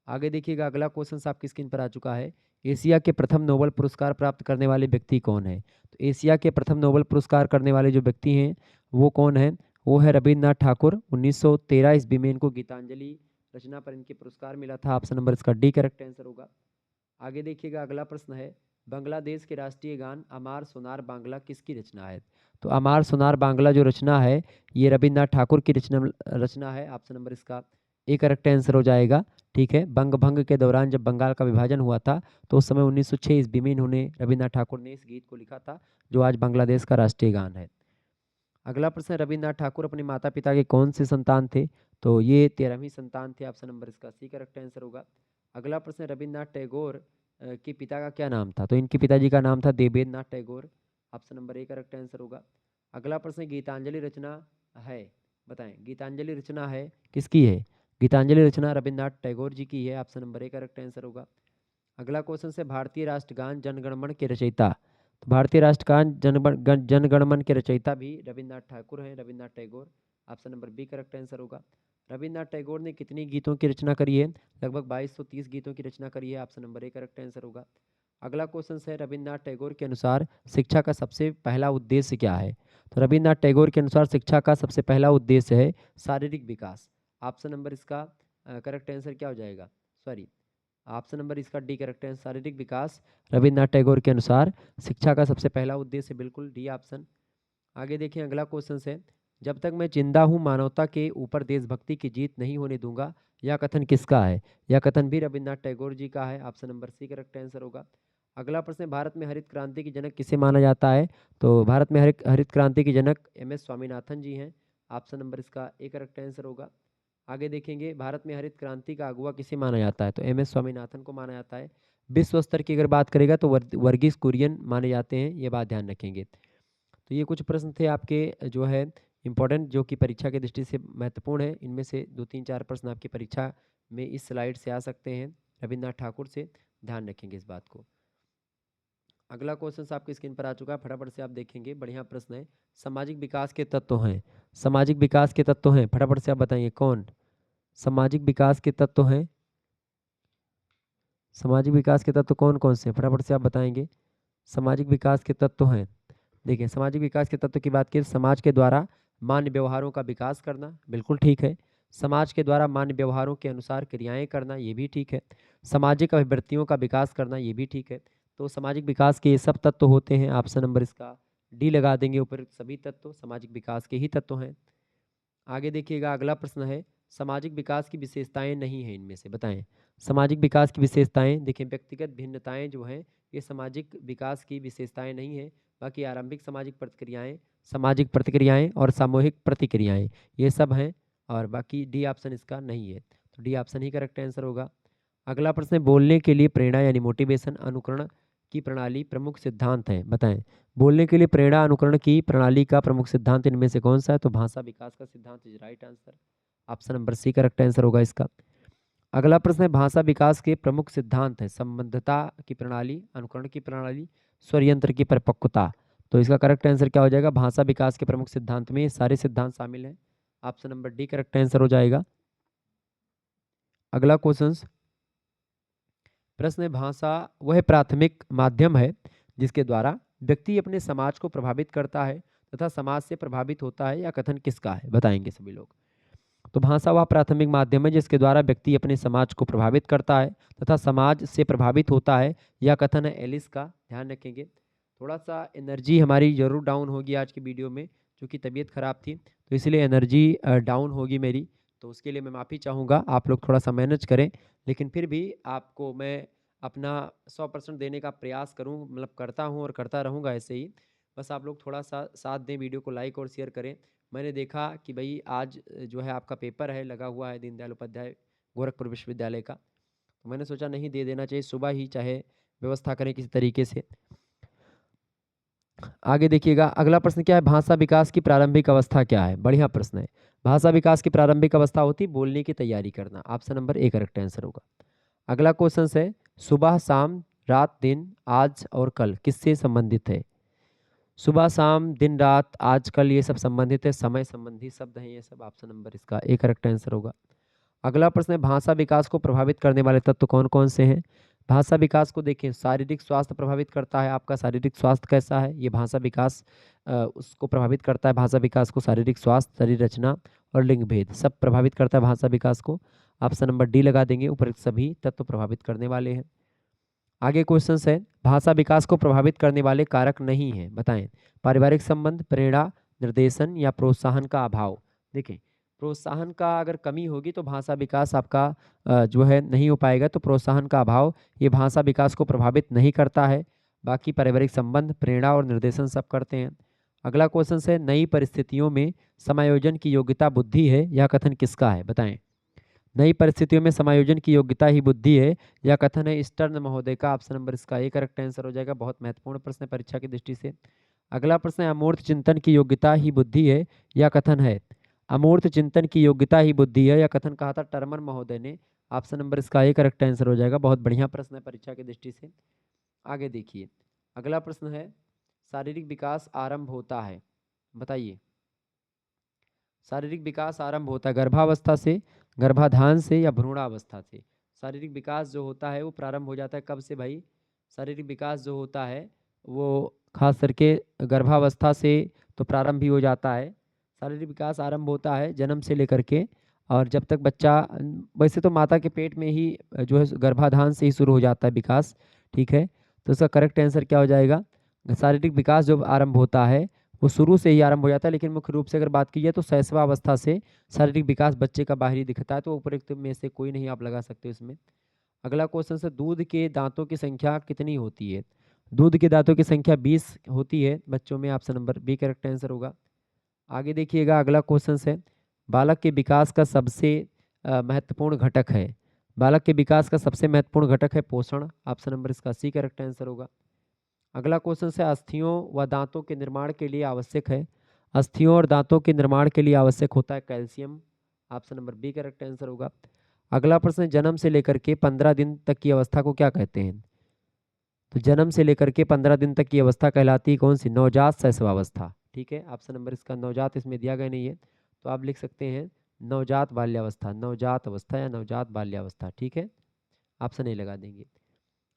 आगे देखिएगा, अगला क्वेश्चन आपकी स्क्रीन पर आ चुका है। एशिया के प्रथम नोबेल पुरस्कार प्राप्त करने वाले व्यक्ति कौन है। तो एशिया के प्रथम नोबेल पुरस्कार करने वाले जो व्यक्ति हैं वो कौन है, वो है रविन्द्रनाथ ठाकुर। 1913 ईस्वी में इनको गीतांजलि रचना पर इनके पुरस्कार मिला था। ऑप्शन नंबर इसका डी करेक्ट आंसर होगा। आगे देखिएगा, अगला प्रश्न है, बांग्लादेश के राष्ट्रीय गान अमार सोनार बांग्ला किसकी रचना है। तो अमार सोनार बांग्ला जो रचना है ये रविन्द्रनाथ ठाकुर की रचना है। ऑप्शन नंबर इसका ए करेक्ट आंसर हो जाएगा। ठीक है, बंग भंग के दौरान जब बंगाल का विभाजन हुआ था तो उस समय 1906 ईस्वी में इन्होंने रविन्द्रनाथ ठाकुर ने इस गीत को लिखा था, जो आज बांग्लादेश का राष्ट्रीय गान है। अगला प्रश्न, रविन्द्रनाथ ठाकुर अपने माता पिता के कौन से संतान थे। तो ये 13वीं संतान थे। ऑप्शन नंबर इसका सी करेक्ट आंसर होगा। अगला प्रश्न, रविन्द्रनाथ टैगोर के पिता का क्या नाम था। तो इनके पिताजी का नाम था Devendra Nath Tagore. Option number A correct answer होगा। अगला प्रश्न, गीतांजलि रचना है, बताएं गीतांजलि रचना है किसकी है। गीतांजलि रचना रविन्द्रनाथ टैगोर जी की है। Option number A correct answer होगा। अगला क्वेश्चन से, भारतीय राष्ट्रगान जनगणमन के रचयिता। तो भारतीय राष्ट्रगान जनगणमन के रचयिता भी रविन्द्रनाथ ठाकुर हैं, Rabindranath Tagore. Option number B correct answer होगा। रविन्द्रनाथ टैगोर ने कितनी गीतों की रचना करी है, लगभग 2230 गीतों की रचना करी है। Option number A correct answer होगा। अगला क्वेश्चन है, रविन्द्रनाथ टैगोर के अनुसार शिक्षा का सबसे पहला उद्देश्य क्या है। तो रविन्द्रनाथ टैगोर के अनुसार शिक्षा का सबसे पहला उद्देश्य है शारीरिक विकास। ऑप्शन नंबर इसका करेक्ट आंसर क्या हो जाएगा, सॉरी, ऑप्शन नंबर इसका डी करेक्ट है, शारीरिक विकास रविन्द्रनाथ टैगोर के अनुसार शिक्षा का सबसे पहला उद्देश्य, बिल्कुल डी ऑप्शन। आगे देखिए, अगला क्वेश्चन है, जब तक मैं जिंदा हूँ मानवता के ऊपर देशभक्ति की जीत नहीं होने दूंगा, यह कथन किसका है। यह कथन भी रविन्द्रनाथ टैगोर जी का है। Option number C correct answer होगा। अगला प्रश्न, भारत में हरित क्रांति की जनक किसे माना जाता है। तो भारत में हरित हरित क्रांति की जनक एम एस स्वामीनाथन जी हैं। ऑप्शन नंबर इसका ए करेक्ट आंसर होगा। आगे देखेंगे, भारत में हरित क्रांति का अगुवा किसे माना जाता है। तो एम एस स्वामीनाथन को माना जाता है। विश्व स्तर की अगर बात करेगा तो वर्गीस कुरियन माने जाते हैं, ये बात ध्यान रखेंगे। तो ये कुछ प्रश्न थे आपके जो है इम्पोर्टेंट, जो कि परीक्षा की दृष्टि से महत्वपूर्ण है। इनमें से 2-3-4 प्रश्न आपकी परीक्षा में इस स्लाइड से आ सकते हैं रविन्द्रनाथ ठाकुर से, ध्यान रखेंगे इस बात को। अगला क्वेश्चन आपकी स्क्रीन पर आ चुका है, फटाफट से आप देखेंगे, बढ़िया प्रश्न है। सामाजिक विकास के तत्व हैं, सामाजिक विकास के तत्व हैं, फटाफट से आप बताइए कौन सामाजिक विकास के तत्व हैं। सामाजिक विकास के तत्व कौन कौन से हैं, फटाफट से आप बताएंगे। सामाजिक विकास के तत्व हैं, देखिए सामाजिक विकास के तत्व की बात करें, समाज के द्वारा मान्य व्यवहारों का विकास करना, बिल्कुल ठीक है। समाज के द्वारा मान्य व्यवहारों के अनुसार क्रियाएं करना, ये भी ठीक है। सामाजिक अभिवृत्तियों का विकास करना, ये भी ठीक है। तो सामाजिक विकास के ये सब तत्व होते हैं, ऑप्शन नंबर इसका डी लगा देंगे, ऊपर सभी तत्व सामाजिक विकास के ही तत्व हैं। आगे देखिएगा, अगला प्रश्न है, सामाजिक विकास की विशेषताएं नहीं है इनमें से, बताएं। सामाजिक विकास की विशेषताएं, देखिए व्यक्तिगत भिन्नताएं जो हैं ये सामाजिक विकास की विशेषताएं नहीं है। बाकी आरंभिक सामाजिक प्रतिक्रियाएं और सामूहिक प्रतिक्रियाएं ये सब हैं, और बाकी डी ऑप्शन इसका नहीं है, तो डी ऑप्शन ही करेक्ट आंसर होगा। अगला प्रश्न है, बोलने के लिए प्रेरणा यानी मोटिवेशन अनुकरण की प्रणाली प्रमुख सिद्धांत है, बताएं। बोलने के लिए प्रेरणा अनुकरण की प्रणाली का प्रमुख सिद्धांत इनमें से कौन सा है, तो भाषा विकास का सिद्धांत is right answer, option number C correct answer होगा इसका। अगला प्रश्न है, भाषा विकास के प्रमुख सिद्धांत है संबद्धता की प्रणाली, अनुकरण की प्रणाली, स्वरयंत्र की परिपक्वता। तो इसका करेक्ट आंसर क्या हो जाएगा, भाषा विकास के प्रमुख सिद्धांत में ये सारे सिद्धांत शामिल हैं, option number D correct answer हो जाएगा। अगला क्वेश्चन, प्रश्न है, भाषा वह प्राथमिक माध्यम है जिसके द्वारा व्यक्ति अपने समाज को प्रभावित करता है तथा समाज से प्रभावित होता है, या कथन किसका है, बताएंगे सभी लोग। तो भाषा वह प्राथमिक माध्यम है जिसके द्वारा व्यक्ति अपने समाज को प्रभावित करता है तथा समाज से प्रभावित होता है, यह कथन है एलिस का, ध्यान रखेंगे। थोड़ा सा एनर्जी हमारी जरूर डाउन होगी आज की वीडियो में, क्योंकि तबीयत खराब थी, तो इसलिए एनर्जी डाउन होगी मेरी, तो उसके लिए मैं माफ़ी चाहूँगा। आप लोग थोड़ा सा मैनेज करें, लेकिन फिर भी आपको मैं अपना 100% देने का प्रयास करूँ, मतलब करता हूँ और करता रहूँगा ऐसे ही। बस आप लोग थोड़ा सा साथ दें, वीडियो को लाइक और शेयर करें। मैंने देखा कि भाई आज जो है आपका पेपर है लगा हुआ है दीनदयाल उपाध्याय गोरखपुर विश्वविद्यालय का, तो मैंने सोचा नहीं दे देना चाहिए, सुबह ही चाहे व्यवस्था करें किसी तरीके से। आगे देखिएगा, अगला प्रश्न क्या है, भाषा विकास की प्रारंभिक अवस्था क्या है, बढ़िया प्रश्न है। भाषा विकास की प्रारंभिक अवस्था होती है बोलने की तैयारी करना, option number A correct answer होगा। अगला क्वेश्चन है, सुबह शाम रात दिन आज और कल किससे संबंधित है। सुबह शाम दिन रात आज कल ये सब संबंधित है, समय संबंधी शब्द हैं ये सब, ऑप्शन नंबर इसका ए करेक्ट आंसर होगा। अगला प्रश्न है, भाषा विकास को प्रभावित करने वाले तत्व कौन कौन से हैं। भाषा विकास को देखें, शारीरिक स्वास्थ्य प्रभावित करता है, आपका शारीरिक स्वास्थ्य कैसा है, ये भाषा विकास उसको प्रभावित करता है। भाषा विकास को शारीरिक स्वास्थ्य, शरीर रचना और लिंग भेद सब प्रभावित करता है भाषा विकास को, ऑप्शन नंबर डी लगा देंगे, ऊपर सभी तत्व प्रभावित करने वाले हैं। आगे क्वेश्चन है, भाषा विकास को प्रभावित करने वाले कारक नहीं है, बताएं। पारिवारिक संबंध, प्रेरणा, निर्देशन या प्रोत्साहन का अभाव। देखें, प्रोत्साहन का अगर कमी होगी तो भाषा विकास आपका जो है नहीं हो पाएगा, तो प्रोत्साहन का अभाव ये भाषा विकास को प्रभावित नहीं करता है। बाकी पारिवारिक संबंध, प्रेरणा और निर्देशन सब करते हैं। अगला क्वेश्चन है, नई परिस्थितियों में समायोजन की योग्यता बुद्धि है, यह कथन किसका है, बताएं। नई परिस्थितियों में समायोजन की योग्यता ही बुद्धि है, यह कथन है स्टर्न महोदय का, ऑप्शन नंबर इसका ए करेक्ट आंसर हो जाएगा। बहुत महत्वपूर्ण प्रश्न है परीक्षा की दृष्टि से। अगला प्रश्न है, अमूर्त चिंतन की योग्यता ही बुद्धि है, यह कथन है। अमूर्त चिंतन की योग्यता ही बुद्धि है, यह कथन कहा था टर्मन महोदय ने, ऑप्शन नंबर इसका ए करेक्ट आंसर हो जाएगा। बहुत बढ़िया प्रश्न है परीक्षा की दृष्टि से। आगे देखिए, अगला प्रश्न है, शारीरिक विकास आरंभ होता है, बताइए। शारीरिक विकास आरंभ होता है गर्भावस्था से, गर्भाधान से या भ्रूणावस्था से। शारीरिक विकास जो होता है वो प्रारंभ हो जाता है कब से भाई, शारीरिक विकास जो होता है वो खास करके गर्भावस्था से तो प्रारंभ भी हो जाता है। शारीरिक विकास आरंभ होता है जन्म से लेकर के, और जब तक बच्चा, वैसे तो माता के पेट में ही जो है गर्भाधान से ही शुरू हो जाता है विकास, ठीक है। तो इसका करेक्ट आंसर क्या हो जाएगा, शारीरिक विकास जो आरंभ होता है वो शुरू से ही आरंभ हो जाता है, लेकिन मुख्य रूप से अगर बात की जाए तो शैशवावस्था से शारीरिक विकास बच्चे का बाहरी दिखता है, तो उपरोक्त में से कोई नहीं आप लगा सकते इसमें। अगला क्वेश्चन है, दूध के दांतों की संख्या कितनी होती है। दूध के दांतों की संख्या 20 होती है बच्चों में, option number B correct answer होगा। आगे देखिएगा, अगला क्वेश्चन है, बालक के विकास का सबसे महत्वपूर्ण घटक है, बालक के विकास का सबसे महत्वपूर्ण घटक है पोषण। ऑप्शन नंबर इसका सी करेक्ट आंसर होगा। अगला क्वेश्चन से अस्थियों व दांतों के निर्माण के लिए आवश्यक है। अस्थियों और दांतों के निर्माण के लिए आवश्यक होता है calcium. Option number B correct answer होगा। अगला प्रश्न, जन्म से लेकर के 15 दिन तक की अवस्था को क्या कहते हैं? तो जन्म से लेकर के 15 दिन तक की अवस्था कहलाती है कौन सी? नवजात शैशवावस्था। ठीक है, ऑप्शन नंबर इसका नवजात इसमें दिया गया नहीं है, तो आप लिख सकते हैं नवजात बाल्यावस्था, नवजात अवस्था या नवजात बाल्यावस्था। ठीक है, ऑप्शन ए लगा देंगे।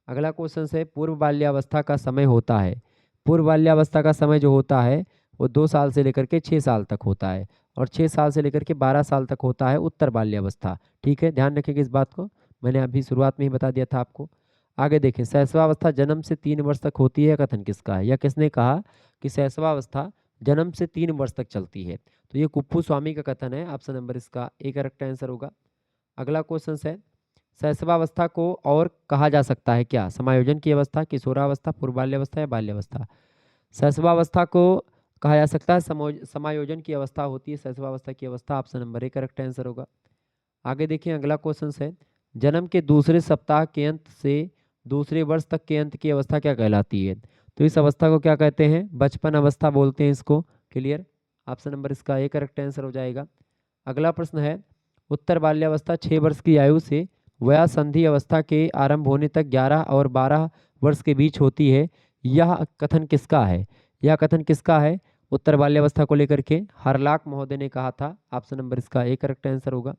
अगला क्वेश्चन है, पूर्व बाल्यावस्था का समय होता है। पूर्व बाल्यावस्था का समय जो होता है वो 2 साल से लेकर के 6 साल तक होता है, और 6 साल से लेकर के 12 साल तक होता है उत्तर बाल्यावस्था। ठीक है, ध्यान रखेंगे इस बात को, मैंने अभी शुरुआत में ही बता दिया था आपको। आगे देखें, शैशवावस्था जन्म से 3 वर्ष तक होती है, कथन किसका है? या किसने कहा कि शैशवावस्था जन्म से 3 वर्ष तक चलती है? तो ये कुप्पू स्वामी का कथन है। ऑप्शन नंबर इसका ए करेक्ट आंसर होगा। अगला क्वेश्चन है, शैशवावस्था को और कहा जा सकता है क्या? समायोजन की अवस्था, किशोरावस्था, पूर्व बाल्यावस्था या बाल्यावस्था? शैशवावस्था को कहा जा सकता है समायोजन की अवस्था होती है शैशवावस्था की अवस्था। Option number A correct answer होगा। आगे देखिए, अगला क्वेश्चन है, जन्म के दूसरे सप्ताह के अंत से दूसरे वर्ष तक के अंत की अवस्था क्या कहलाती है? तो इस अवस्था को क्या कहते हैं? बचपन अवस्था बोलते हैं इसको। क्लियर, ऑप्शन नंबर इसका ए करेक्ट आंसर हो जाएगा। अगला प्रश्न है, उत्तर बाल्यावस्था 6 वर्ष की आयु से वयासंधि अवस्था के आरंभ होने तक 11 और 12 वर्ष के बीच होती है। यह कथन किसका है? यह कथन किसका है उत्तर बाल्यावस्था को लेकर के? हरलाक महोदय ने कहा था। ऑप्शन नंबर इसका ए करेक्ट आंसर होगा।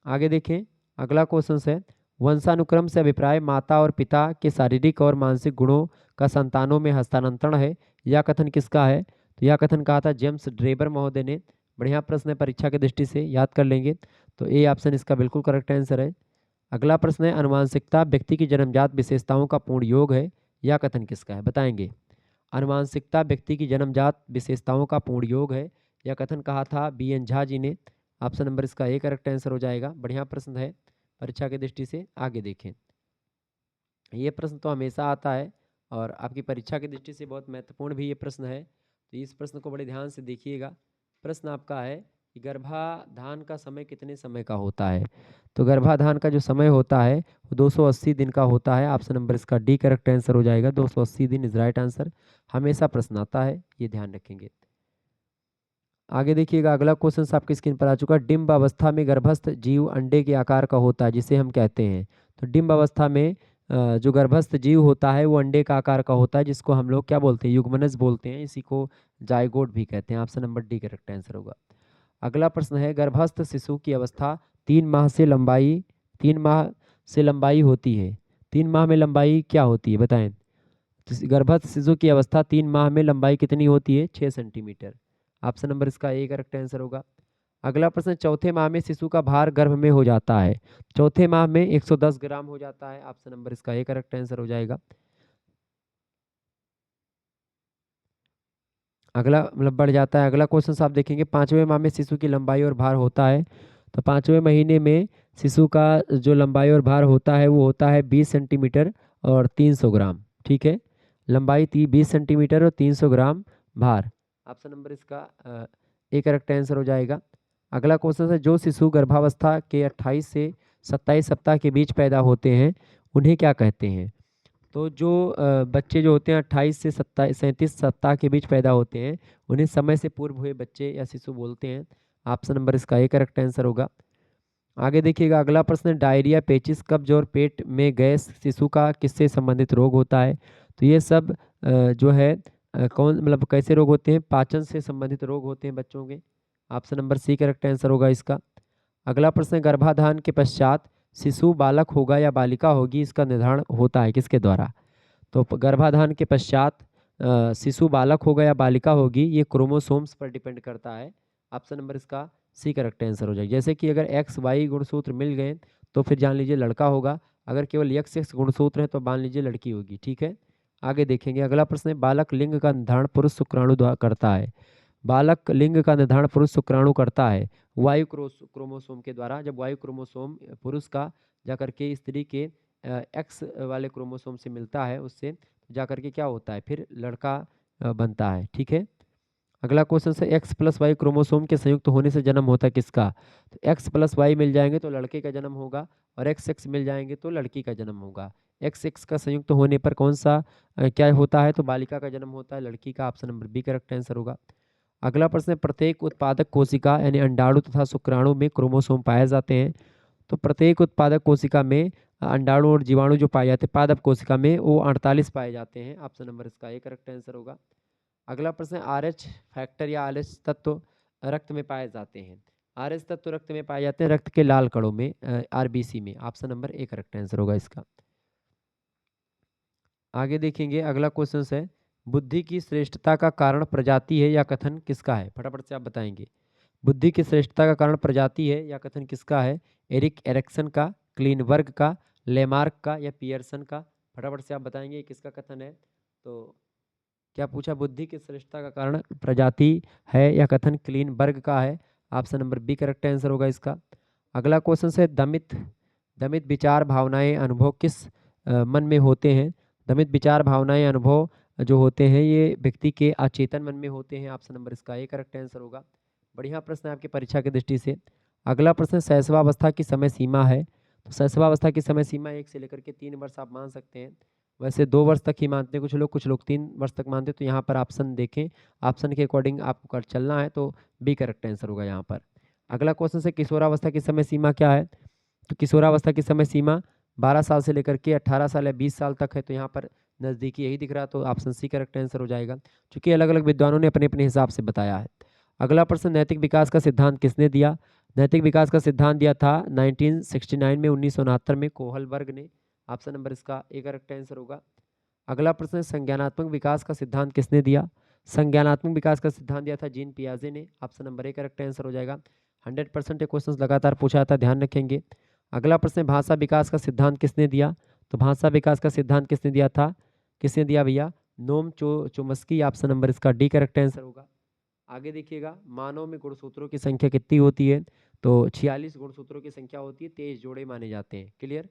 आगे देखें, अगला क्वेश्चन है, वंशानुक्रम से अभिप्राय माता और पिता के शारीरिक और मानसिक गुणों का संतानों में हस्तांतरण है। यह कथन किसका है? तो यह कथन कहा था जेम्स ड्रेबर महोदय ने। बढ़िया प्रश्न है, परीक्षा की दृष्टि से याद कर लेंगे। तो ए ऑप्शन इसका बिल्कुल करेक्ट आंसर है। अगला प्रश्न है, अनुवांशिकता व्यक्ति की जन्मजात विशेषताओं का पूर्ण योग है। यह कथन किसका है? बताएंगे। अनुवांशिकता व्यक्ति की जन्मजात विशेषताओं का पूर्ण योग है, यह कथन कहा था बी एन झा जी ने। ऑप्शन नंबर इसका ए करेक्ट आंसर हो जाएगा। बढ़िया प्रश्न है, परीक्षा की दृष्टि से आगे देखें। ये प्रश्न तो हमेशा आता है और आपकी परीक्षा की दृष्टि से बहुत महत्वपूर्ण भी ये प्रश्न है, तो इस प्रश्न को बड़े ध्यान से देखिएगा। प्रश्न आपका है कि गर्भाधान का समय कितने समय का होता है? तो गर्भाधान का जो समय होता है वो 280 दिन का होता है। ऑप्शन नंबर इसका डी करेक्ट आंसर हो जाएगा। 280 दिन इज राइट आंसर। हमेशा प्रश्न आता है, ये ध्यान रखेंगे। आगे देखिएगा, अगला क्वेश्चन आपकी स्क्रीन पर आ चुका है। डिम्ब अवस्था में गर्भस्थ जीव अंडे के आकार का होता है, जिसे हम कहते हैं। तो डिम्ब अवस्था में जो गर्भस्थ जीव होता है वो अंडे का आकार का होता है, जिसको हम लोग क्या बोलते हैं? युग्मनज बोलते हैं। इसी को जाइगोट भी कहते हैं। Option number D correct answer होगा। अगला प्रश्न है, गर्भस्थ शिशु की अवस्था 3 माह से लंबाई होती है। 3 माह में लंबाई क्या होती है बताएं? गर्भस्थ शिशु की अवस्था 3 माह में लंबाई कितनी होती है? 6 सेंटीमीटर। ऑप्शन नंबर इसका ए करेक्ट आंसर होगा। अगला प्रश्न, चौथे माह में शिशु का भार गर्भ में हो जाता है। चौथे माह में 110 ग्राम हो जाता है। ऑप्शन नंबर इसका ए करेक्ट आंसर हो जाएगा। अगला मतलब बढ़ जाता है। अगला क्वेश्चन आप देखेंगे, 5वें माह में शिशु की लंबाई और भार होता है। तो 5वें महीने में शिशु का जो लंबाई और भार होता है वो होता है 20 सेंटीमीटर और 300 ग्राम। ठीक है, लंबाई 20 सेंटीमीटर और 300 ग्राम भार। ऑप्शन नंबर इसका ए करेक्ट आंसर हो जाएगा। अगला क्वेश्चन है, जो शिशु गर्भावस्था के 28 से 27 सप्ताह के बीच पैदा होते हैं उन्हें क्या कहते हैं? तो जो बच्चे जो होते हैं 28 से 37 सप्ताह के बीच पैदा होते हैं उन्हें समय से पूर्व हुए बच्चे या शिशु बोलते हैं। ऑप्शन नंबर इसका ए करेक्ट आंसर होगा। आगे देखिएगा, अगला प्रश्न, डायरिया, पेचिस, कब्ज और पेट में गैस शिशु का किससे संबंधित रोग होता है? तो ये सब जो है कौन मतलब कैसे रोग होते हैं? पाचन से संबंधित रोग होते हैं बच्चों के। Option number C correct answer होगा इसका। अगला प्रश्न, गर्भाधान के पश्चात शिशु बालक होगा या बालिका होगी, इसका निर्धारण होता है किसके द्वारा? तो गर्भाधान के पश्चात शिशु बालक होगा या बालिका होगी, ये क्रोमोसोम्स पर डिपेंड करता है। ऑप्शन नंबर इसका सी करेक्ट आंसर हो जाएगा। जैसे कि अगर एक्स वाई गुणसूत्र मिल गए तो फिर जान लीजिए लड़का होगा, अगर केवल एक्स एक्स गुणसूत्र है तो मान लीजिए लड़की होगी। ठीक है, आगे देखेंगे। अगला प्रश्न है, बालक लिंग का निर्धारण पुरुष शुक्राणु द्वारा करता है। बालक लिंग का निर्धारण पुरुष शुक्राणु करता है वायु क्रोमोसोम के द्वारा। जब वायु क्रोमोसोम पुरुष का जाकर के स्त्री के एक्स वाले क्रोमोसोम से मिलता है, उससे जाकर के क्या होता है? फिर लड़का बनता है। ठीक है, अगला क्वेश्चन है एक्स प्लस वाई क्रोमोसोम के संयुक्त होने से जन्म होता है किसका? तो एक्स प्लस वाई मिल जाएंगे तो लड़के का जन्म होगा और एक्स एक्स मिल जाएंगे तो लड़की का जन्म होगा। एक्स एक्स का संयुक्त होने पर कौन सा क्या होता है? तो बालिका का जन्म होता है, लड़की का। Option number B correct answer होगा। अगला प्रश्न है प्रत्येक उत्पादक कोशिका यानी अंडाणु तथा शुक्राणु में क्रोमोसोम पाए जाते हैं। तो प्रत्येक उत्पादक कोशिका में अंडाणु और जीवाणु जो पाए जाते हैं पादप कोशिका में वो 48 पाए जाते हैं। ऑप्शन नंबर इसका ए करेक्ट आंसर होगा। अगला प्रश्न है आरएच फैक्टर या आरएच तत्व रक्त में पाए जाते हैं। आरएच तत्व रक्त में पाए जाते हैं रक्त के लाल कणों में, आरबीसी में। Option number A correct answer होगा इसका। आगे देखेंगे अगला क्वेश्चन है बुद्धि की श्रेष्ठता का कारण प्रजाति है या कथन किसका है? फटाफट से आप बताएंगे। बुद्धि की श्रेष्ठता का कारण प्रजाति है या कथन किसका है? एरिक एरिक्सन का, क्लीनबर्ग का, लेमार्क का या पियर्सन का? फटाफट से आप बताएंगे किसका कथन है। तो क्या पूछा? बुद्धि की श्रेष्ठता का कारण प्रजाति है या कथन क्लीनबर्ग का है। Option number B correct answer होगा इसका। अगला क्वेश्चन है दमित दमित विचार भावनाएं अनुभव किस मन में होते हैं? दमित विचार भावनाएं अनुभव जो होते हैं ये व्यक्ति के अचेतन मन में होते हैं। ऑप्शन नंबर इसका ए करेक्ट आंसर होगा। बढ़िया प्रश्न है आपकी परीक्षा की दृष्टि से। अगला प्रश्न शैशवावस्था की समय सीमा है। तो शैशवावस्था की समय सीमा 1 से लेकर के 3 वर्ष आप मान सकते हैं। वैसे 2 वर्ष तक ही मानते हैं कुछ लोग 3 वर्ष तक मानते हैं। तो यहाँ पर ऑप्शन देखें, ऑप्शन के अकॉर्डिंग आपको कर चलना है। तो बी करेक्ट आंसर होगा यहाँ पर। अगला क्वेश्चन है किशोरावस्था की समय सीमा क्या है? तो किशोरावस्था की समय सीमा 12 साल से लेकर के 18 साल या 20 साल तक है। तो यहाँ पर नज़दीकी यही दिख रहा है, तो ऑप्शन सी करेक्ट आंसर हो जाएगा, क्योंकि अलग अलग विद्वानों ने अपने अपने हिसाब से बताया है। अगला प्रश्न नैतिक विकास का सिद्धांत किसने दिया? नैतिक विकास का सिद्धांत दिया था 1969 में 1969 में कोहलबर्ग ने। ऑप्शन नंबर इसका ए करेक्ट आंसर होगा। अगला प्रश्न संज्ञानात्मक विकास का सिद्धांत किसने दिया? संज्ञानात्मक विकास का सिद्धांत दिया था जीन पियाजे ने। Option number A correct answer हो जाएगा। 100% ये क्वेश्चन लगातार पूछा जाता है, ध्यान रखेंगे। अगला प्रश्न भाषा विकास का सिद्धांत किसने दिया? तो भाषा विकास का सिद्धांत किसने दिया था? किसने दिया भैया? नोम चोमस्की। ऑप्शन नंबर इसका डी करेक्ट आंसर होगा। आगे देखिएगा मानव में गुणसूत्रों की संख्या कितनी होती है? तो 46 गुणसूत्रों की संख्या होती है, 23 जोड़े माने जाते हैं। क्लियर?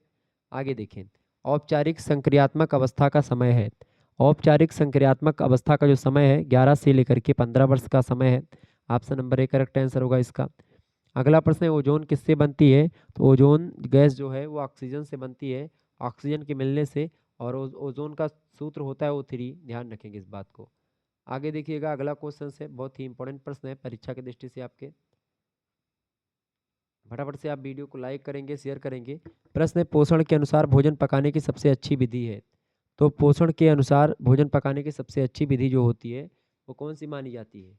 आगे देखें औपचारिक संक्रियात्मक अवस्था का समय है। औपचारिक संक्रियात्मक अवस्था का जो समय है 11 से लेकर के 15 वर्ष का समय है। Option number A correct answer होगा इसका। अगला प्रश्न है ओजोन किससे बनती है? तो ओजोन गैस जो है वो ऑक्सीजन से बनती है, ऑक्सीजन के मिलने से। और ओजोन का सूत्र होता है O3, ध्यान रखेंगे इस बात को। आगे देखिएगा अगला क्वेश्चन है बहुत ही इंपॉर्टेंट प्रश्न है परीक्षा की दृष्टि से आपके। फटाफट से आप वीडियो को लाइक करेंगे, शेयर करेंगे। प्रश्न है पोषण के अनुसार भोजन पकाने की सबसे अच्छी विधि है। तो पोषण के अनुसार भोजन पकाने की सबसे अच्छी विधि जो होती है वो कौन सी मानी जाती है?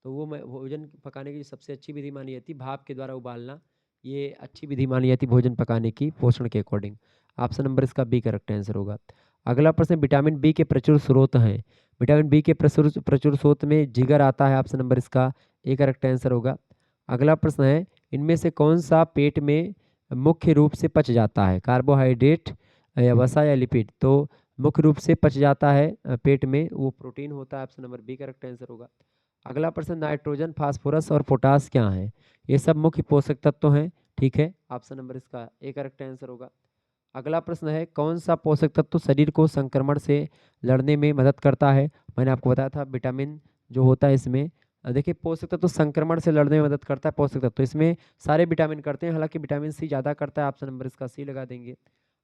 तो वो भोजन पकाने की सबसे अच्छी विधि मानी जाती है भाप के द्वारा उबालना। ये अच्छी विधि मानी जाती है भोजन पकाने की पोषण के अकॉर्डिंग। ऑप्शन नंबर इसका बी करेक्ट आंसर होगा। अगला प्रश्न विटामिन बी के प्रचुर स्रोत हैं। विटामिन बी के प्रचुर प्रचुर स्रोत में जिगर आता है। ऑप्शन नंबर इसका ए करेक्ट आंसर होगा। अगला प्रश्न है इनमें से कौन सा पेट में मुख्य रूप से पच जाता है? कार्बोहाइड्रेट या वसा या लिपिड? तो मुख्य रूप से पच जाता है पेट में, वो प्रोटीन होता है। Option number B correct answer होगा। अगला प्रश्न नाइट्रोजन फास्फोरस और पोटास क्या हैं? ये सब मुख्य पोषक तत्व हैं। ठीक है, ऑप्शन नंबर इसका ए करेक्ट आंसर होगा। अगला प्रश्न है कौन सा पोषक तत्व शरीर को संक्रमण से लड़ने में मदद करता है? मैंने आपको बताया था विटामिन जो होता है इसमें। देखिए पोषक तत्व संक्रमण से लड़ने में मदद करता है पोषक तत्व, इसमें सारे विटामिन करते हैं, हालांकि विटामिन सी ज़्यादा करता है। ऑप्शन नंबर इसका सी लगा देंगे।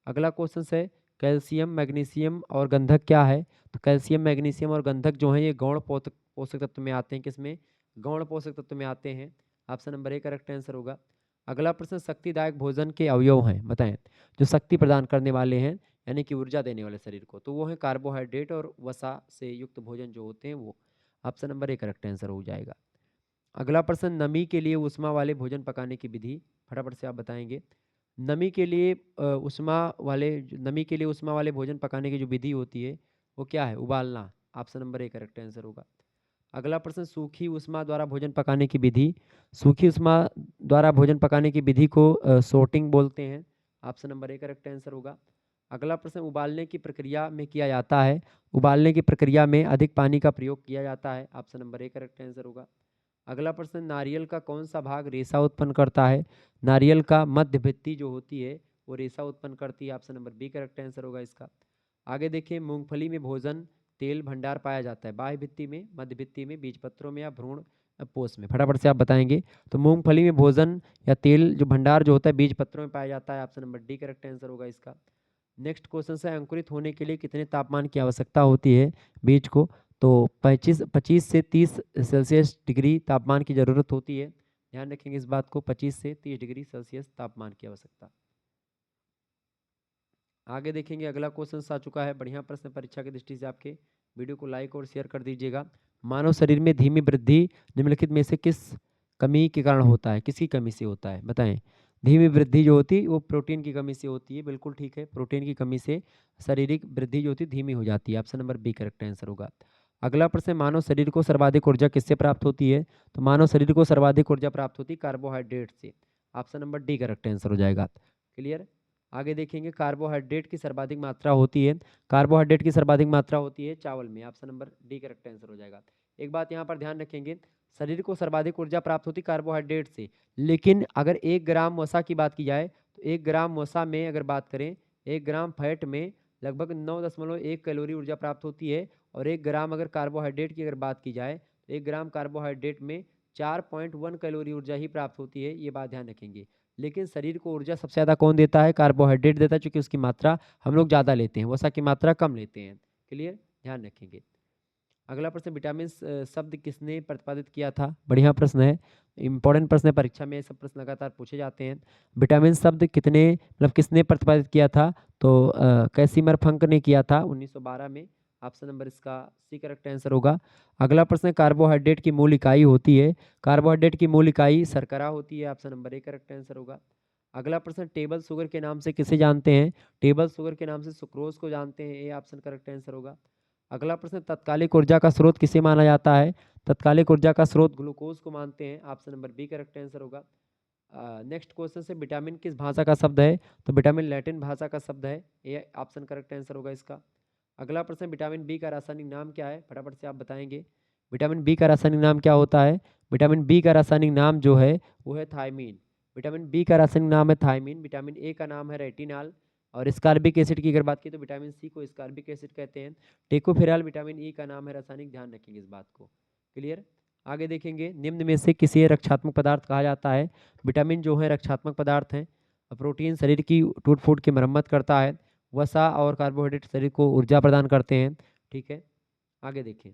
अगला क्वेश्चन है कैल्शियम मैग्नीशियम और गंधक क्या है? तो कैल्शियम मैग्नीशियम और गंधक जो है ये गौण पोषक पोषक तत्व में आते हैं। किसमें? गौण पोषक तत्व में आते हैं। Option number A correct answer होगा। अगला प्रश्न शक्तिदायक भोजन के अवयव हैं, बताएं। जो शक्ति प्रदान करने वाले हैं यानी कि ऊर्जा देने वाले शरीर को, तो वो है कार्बोहाइड्रेट और वसा से युक्त भोजन जो होते हैं वो। Option number A correct answer हो जाएगा। अगला प्रश्न नमी के लिए उष्मा वाले भोजन पकाने की विधि, फटाफट से आप बताएंगे। नमी के लिए नमी के लिए उष्मा वाले भोजन पकाने की जो विधि होती है वो क्या है? उबालना। Option number A correct answer होगा। अगला प्रश्न सूखी उष्मा द्वारा भोजन पकाने की विधि, सूखी उष्मा द्वारा भोजन पकाने की विधि को सोर्टिंग बोलते हैं। Option number A correct answer होगा। अगला प्रश्न उबालने की प्रक्रिया में किया जाता है, उबालने की प्रक्रिया में अधिक पानी का प्रयोग किया जाता है। Option number A correct answer होगा। अगला प्रश्न नारियल का कौन सा भाग रेशा उत्पन्न करता है? नारियल का मध्य भित्ति जो होती है वो रेशा उत्पन्न करती है। Option number B correct answer होगा इसका। आगे देखिए मूंगफली में भोजन तेल भंडार पाया जाता है? बाह्य भित्ति में, मध्य भित्ति में, बीज पत्रों में या भ्रूण पोष में? फटाफट से आप बताएंगे। तो मूंगफली में भोजन या तेल जो भंडार जो होता है बीज पत्रों में पाया जाता है। Option number D correct answer होगा इसका। नेक्स्ट क्वेश्चन से अंकुरित होने के लिए कितने तापमान की आवश्यकता होती है बीज को? तो 25 से 30 सेल्सियस डिग्री तापमान की जरूरत होती है। ध्यान रखेंगे इस बात को, 25 से 30 डिग्री सेल्सियस तापमान की आवश्यकता। आगे देखेंगे, अगला क्वेश्चन आ चुका है, बढ़िया प्रश्न परीक्षा की दृष्टि से आपके। वीडियो को लाइक और शेयर कर दीजिएगा। मानव शरीर में धीमी वृद्धि निम्नलिखित में से किस कमी के कारण होता है? किसकी कमी से होता है बताएं। धीमी वृद्धि जो होती है वो प्रोटीन की कमी से होती है। बिल्कुल ठीक है, प्रोटीन की कमी से शारीरिक वृद्धि जो होती है धीमी हो जाती है। Option number B correct answer होगा। अगला प्रश्न, मानव शरीर को सर्वाधिक ऊर्जा किससे प्राप्त होती है? तो मानव शरीर को सर्वाधिक ऊर्जा प्राप्त होती है कार्बोहाइड्रेट से। Option number D correct answer हो जाएगा। क्लियर। आगे देखेंगे, कार्बोहाइड्रेट की सर्वाधिक मात्रा होती है, कार्बोहाइड्रेट की सर्वाधिक मात्रा होती है चावल में। Option number D correct answer हो जाएगा। एक बात यहाँ पर ध्यान रखेंगे, शरीर को सर्वाधिक ऊर्जा प्राप्त होती कार्बोहाइड्रेट से, लेकिन अगर 1 ग्राम वसा की बात की जाए तो 1 ग्राम वसा में अगर बात करें, 1 ग्राम फैट में लगभग 9.1 कैलोरी ऊर्जा प्राप्त होती है। और 1 ग्राम अगर कार्बोहाइड्रेट की अगर बात की जाए तो 1 ग्राम कार्बोहाइड्रेट में 4.1 कैलोरी ऊर्जा ही प्राप्त होती है। ये बात ध्यान रखेंगे। लेकिन शरीर को ऊर्जा सबसे ज़्यादा कौन देता है? कार्बोहाइड्रेट देता है, क्योंकि उसकी मात्रा हम लोग ज़्यादा लेते हैं, वसा की मात्रा कम लेते हैं। क्लियर, ध्यान रखेंगे। अगला प्रश्न, विटामिन शब्द किसने प्रतिपादित किया था? बढ़िया प्रश्न है, इंपॉर्टेंट प्रश्न है, परीक्षा में सब प्रश्न लगातार पूछे जाते हैं। विटामिन शब्द कितने मतलब किसने प्रतिपादित किया था? तो कैसिमर फंक ने किया था 1912 में। ऑप्शन नंबर इसका सी करेक्ट आंसर होगा। अगला प्रश्न, कार्बोहाइड्रेट की मूल इकाई होती है, कार्बोहाइड्रेट की मूल इकाई शर्करा होती है। Option number A correct answer होगा। अगला प्रश्न, टेबल शुगर के नाम से किसे जानते हैं? टेबल शुगर के नाम से सुक्रोज को जानते हैं। ए ऑप्शन करेक्ट आंसर होगा। अगला प्रश्न, तत्कालिक ऊर्जा का स्रोत किसे माना जाता है? तत्कालिक ऊर्जा का स्रोत ग्लूकोज को मानते हैं। Option number B correct answer होगा। नेक्स्ट क्वेश्चन से, विटामिन किस भाषा का शब्द है? तो विटामिन लैटिन भाषा का शब्द है। ये ऑप्शन करेक्ट आंसर होगा इसका। अगला प्रश्न, विटामिन बी का रासायनिक नाम क्या है? फटाफट से आप बताएंगे। विटामिन बी का रासायनिक नाम क्या होता है? विटामिन बी का रासायनिक नाम जो है वो है थायमीन। विटामिन बी का रासायनिक नाम है थायमीन। विटामिन ए का नाम है रेटिनॉल। और स्कारबिक एसिड की अगर बात की तो विटामिन सी को स्कारबिक एसिड कहते हैं। टेकोफेराल विटामिन ई का नाम है रासायनिक, ध्यान रखेंगे इस बात को। क्लियर। आगे देखेंगे, निम्न में से किसे रक्षात्मक पदार्थ कहा जाता है? विटामिन जो है रक्षात्मक पदार्थ हैं। प्रोटीन शरीर की टूट फूट की मरम्मत करता है। वसा और कार्बोहाइड्रेट शरीर को ऊर्जा प्रदान करते हैं। ठीक है, आगे देखें,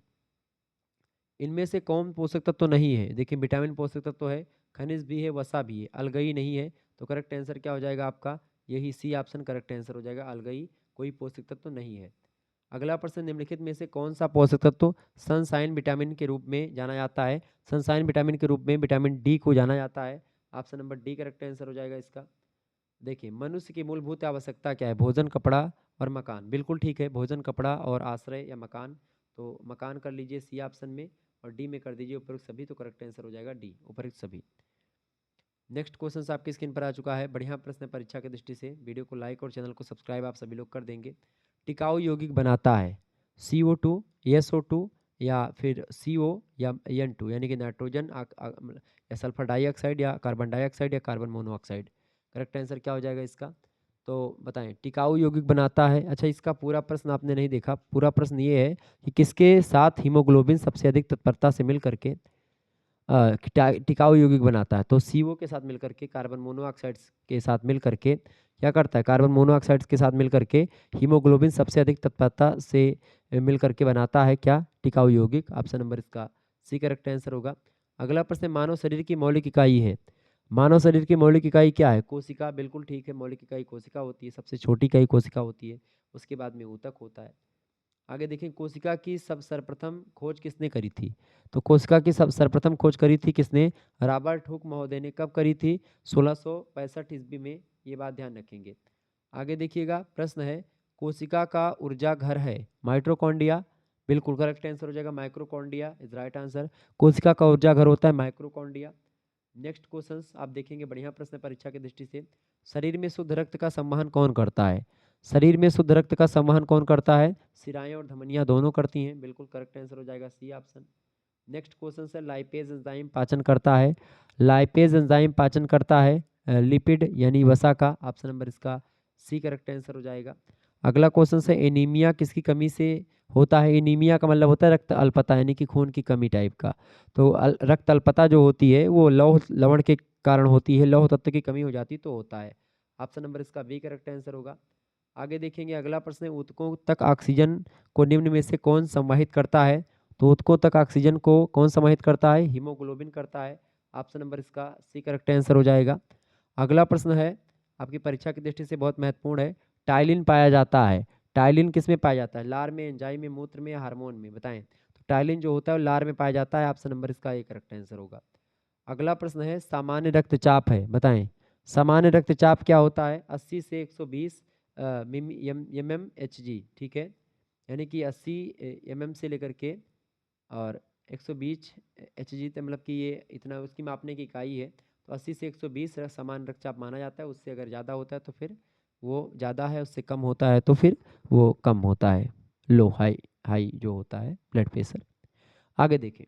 इनमें से कौन पोषक तत्व तो नहीं है? देखिए, विटामिन पोषक तत्व तो है, खनिज भी है, वसा भी है, अलगई नहीं है। तो करेक्ट आंसर क्या हो जाएगा आपका? यही सी ऑप्शन करेक्ट आंसर हो जाएगा, अलगई कोई पोषक तत्व तो नहीं है। अगला प्रश्न, निम्नलिखित में से कौन सा पोषक तत्व सनसाइन विटामिन के रूप में जाना जाता है? सनसाइन विटामिन के रूप में विटामिन डी को जाना जाता है। Option number D correct answer हो जाएगा इसका। देखिए, मनुष्य की मूलभूत आवश्यकता क्या है? भोजन, कपड़ा और मकान। बिल्कुल ठीक है, भोजन, कपड़ा और आश्रय या मकान। तो मकान कर लीजिए सी ऑप्शन में, और डी में कर दीजिए उपयुक्त सभी। तो करेक्ट आंसर हो जाएगा डी, उपयुक्त सभी। नेक्स्ट क्वेश्चन आपकी स्क्रीन पर आ चुका है, बढ़िया प्रश्न परीक्षा की दृष्टि से। वीडियो को लाइक और चैनल को सब्सक्राइब आप सभी लोग कर देंगे। टिकाऊ यौगिक बनाता है CO2, SO2 या फिर CO या N2, यानी कि नाइट्रोजन या सल्फर डाइऑक्साइड या कार्बन डाइऑक्साइड या कार्बन मोनोऑक्साइड। करेक्ट आंसर क्या हो जाएगा इसका? तो बताएं, टिकाऊ यौगिक बनाता है। अच्छा, इसका पूरा प्रश्न आपने नहीं देखा। पूरा प्रश्न ये है कि किसके साथ हीमोग्लोबिन सबसे अधिक तत्परता से मिल करके टिकाऊ यौगिक बनाता है? तो CO के साथ मिलकर के, कार्बन मोनोऑक्साइड के साथ मिल करके क्या करता है? कार्बन मोनोऑक्साइड के साथ मिल करके हीमोग्लोबिन सबसे अधिक तत्परता से मिल करके बनाता है क्या? टिकाऊ यौगिक। ऑप्शन नंबर इसका सी करेक्ट आंसर होगा। अगला प्रश्न, मानव शरीर की मौलिक इकाई है। मानव शरीर की मौलिक इकाई क्या है? कोशिका। बिल्कुल ठीक है, मौलिक इकाई कोशिका होती है, सबसे छोटी इकाई कोशिका होती है, उसके बाद में ऊतक होता है। आगे देखें, कोशिका की सर्वप्रथम खोज किसने करी थी? तो कोशिका की सर्वप्रथम खोज करी थी किसने? रॉबर्ट हुक महोदय ने। कब करी थी? 1665 ईस्वी में। ये बात ध्यान रखेंगे। आगे देखिएगा, प्रश्न है, कोशिका का ऊर्जा घर है माइटोकॉन्ड्रिया। बिल्कुल करेक्ट आंसर हो जाएगा, माइक्रोकॉन्ड्रिया इज राइट आंसर। कोशिका का ऊर्जा घर होता है माइक्रोकॉन्ड्रिया। नेक्स्ट क्वेश्चन आप देखेंगे, बढ़िया प्रश्न परीक्षा की दृष्टि से। शरीर में शुद्ध रक्त का संवहन कौन करता है? शरीर में शुद्ध रक्त का संवहन कौन करता है? शिराएं और धमनियां दोनों करती हैं। बिल्कुल करेक्ट आंसर हो जाएगा सी ऑप्शन। नेक्स्ट क्वेश्चन है, लाइपेज एंजाइम पाचन करता है। लाइपेज एंजाइम पाचन करता है लिपिड यानी वसा का। ऑप्शन नंबर इसका सी करेक्ट आंसर हो जाएगा। अगला क्वेश्चन है एनीमिया किसकी कमी से होता है। एनीमिया का मतलब होता है रक्त अल्पता, यानी कि खून की कमी टाइप का। तो रक्त अल्पता जो होती है वो लौह लवण के कारण होती है, लौह तत्व की कमी हो जाती तो होता है। ऑप्शन नंबर इसका बी करेक्ट आंसर होगा। आगे देखेंगे अगला प्रश्न है ऊतकों तक ऑक्सीजन को निम्न में से कौन संवाहित करता है। तो ऊतकों तक ऑक्सीजन को कौन संवाहित करता है, हीमोग्लोबिन करता है। ऑप्शन नंबर इसका सी करेक्ट आंसर हो जाएगा। अगला प्रश्न है आपकी परीक्षा की दृष्टि से बहुत महत्वपूर्ण है। टाइलिन पाया जाता है, टाइलिन किस में पाया जाता है, लार में, एंजाइम में, मूत्र में या हार्मोन में, बताएं। तो टाइलिन जो होता है वो लार में पाया जाता है। ऑप्शन नंबर इसका ए करेक्ट आंसर होगा। अगला प्रश्न है सामान्य रक्तचाप है, बताएं सामान्य रक्तचाप क्या होता है। 80 से 120 mmHg, ठीक है, यानी कि 80 mm से लेकर के और 120 Hg तक, मतलब कि ये इतना उसकी मापने की इकाई है। तो 80 से 120 सामान्य रक्तचाप माना जाता है। उससे अगर ज़्यादा होता है तो फिर वो ज़्यादा है, उससे कम होता है तो फिर वो कम होता है, लो हाई हाई जो होता है ब्लड प्रेशर। आगे देखें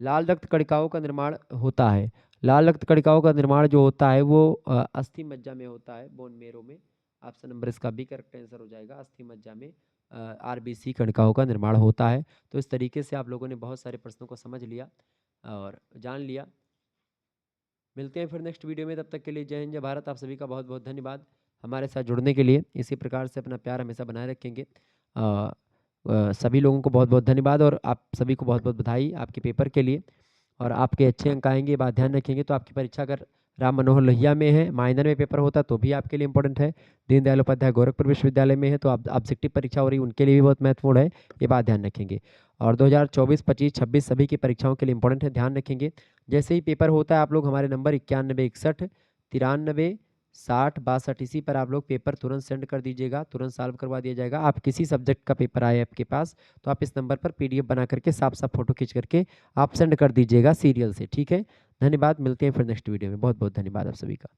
लाल रक्त कणिकाओं का निर्माण होता है। लाल रक्त कणिकाओं का निर्माण जो होता है वो अस्थि मज्जा में होता है, बोन मेरो में। ऑप्शन नंबर इसका बी करेक्ट आंसर हो जाएगा। अस्थि मज्जा में आरबीसी कणिकाओं का निर्माण होता है। तो इस तरीके से आप लोगों ने बहुत सारे प्रश्नों को समझ लिया और जान लिया। मिलते हैं फिर नेक्स्ट वीडियो में, तब तक के लिए जय हिंद जय भारत। आप सभी का बहुत बहुत धन्यवाद हमारे साथ जुड़ने के लिए। इसी प्रकार से अपना प्यार हमेशा बनाए रखेंगे। सभी लोगों को बहुत बहुत धन्यवाद और आप सभी को बहुत बहुत बधाई आपके पेपर के लिए। और आपके अच्छे अंक आएंगे, ये बात ध्यान रखेंगे। तो आपकी परीक्षा अगर राम मनोहर लोहिया में है, माइनर में पेपर होता तो भी आपके लिए इंपॉर्टेंट है। दीनदयाल उपाध्याय गोरखपुर विश्वविद्यालय में है तो आप ऑब्जेक्टिव परीक्षा हो रही है, उनके लिए भी बहुत महत्वपूर्ण है, ये बात ध्यान रखेंगे। और 2024, 25, 26 सभी की परीक्षाओं के लिए इंपॉर्टेंट है, ध्यान रखेंगे। जैसे ही पेपर होता है आप लोग हमारे नंबर 91 61 93 60 62 इसी पर आप लोग पेपर तुरंत सेंड कर दीजिएगा, तुरंत सॉल्व करवा दिया जाएगा। आप किसी सब्जेक्ट का पेपर आए आपके पास तो आप इस नंबर पर पीडीएफ बना करके साफ साफ फोटो खींच करके आप सेंड कर दीजिएगा सीरियल से, ठीक है। धन्यवाद, मिलते हैं फिर नेक्स्ट वीडियो में। बहुत बहुत धन्यवाद आप सभी का।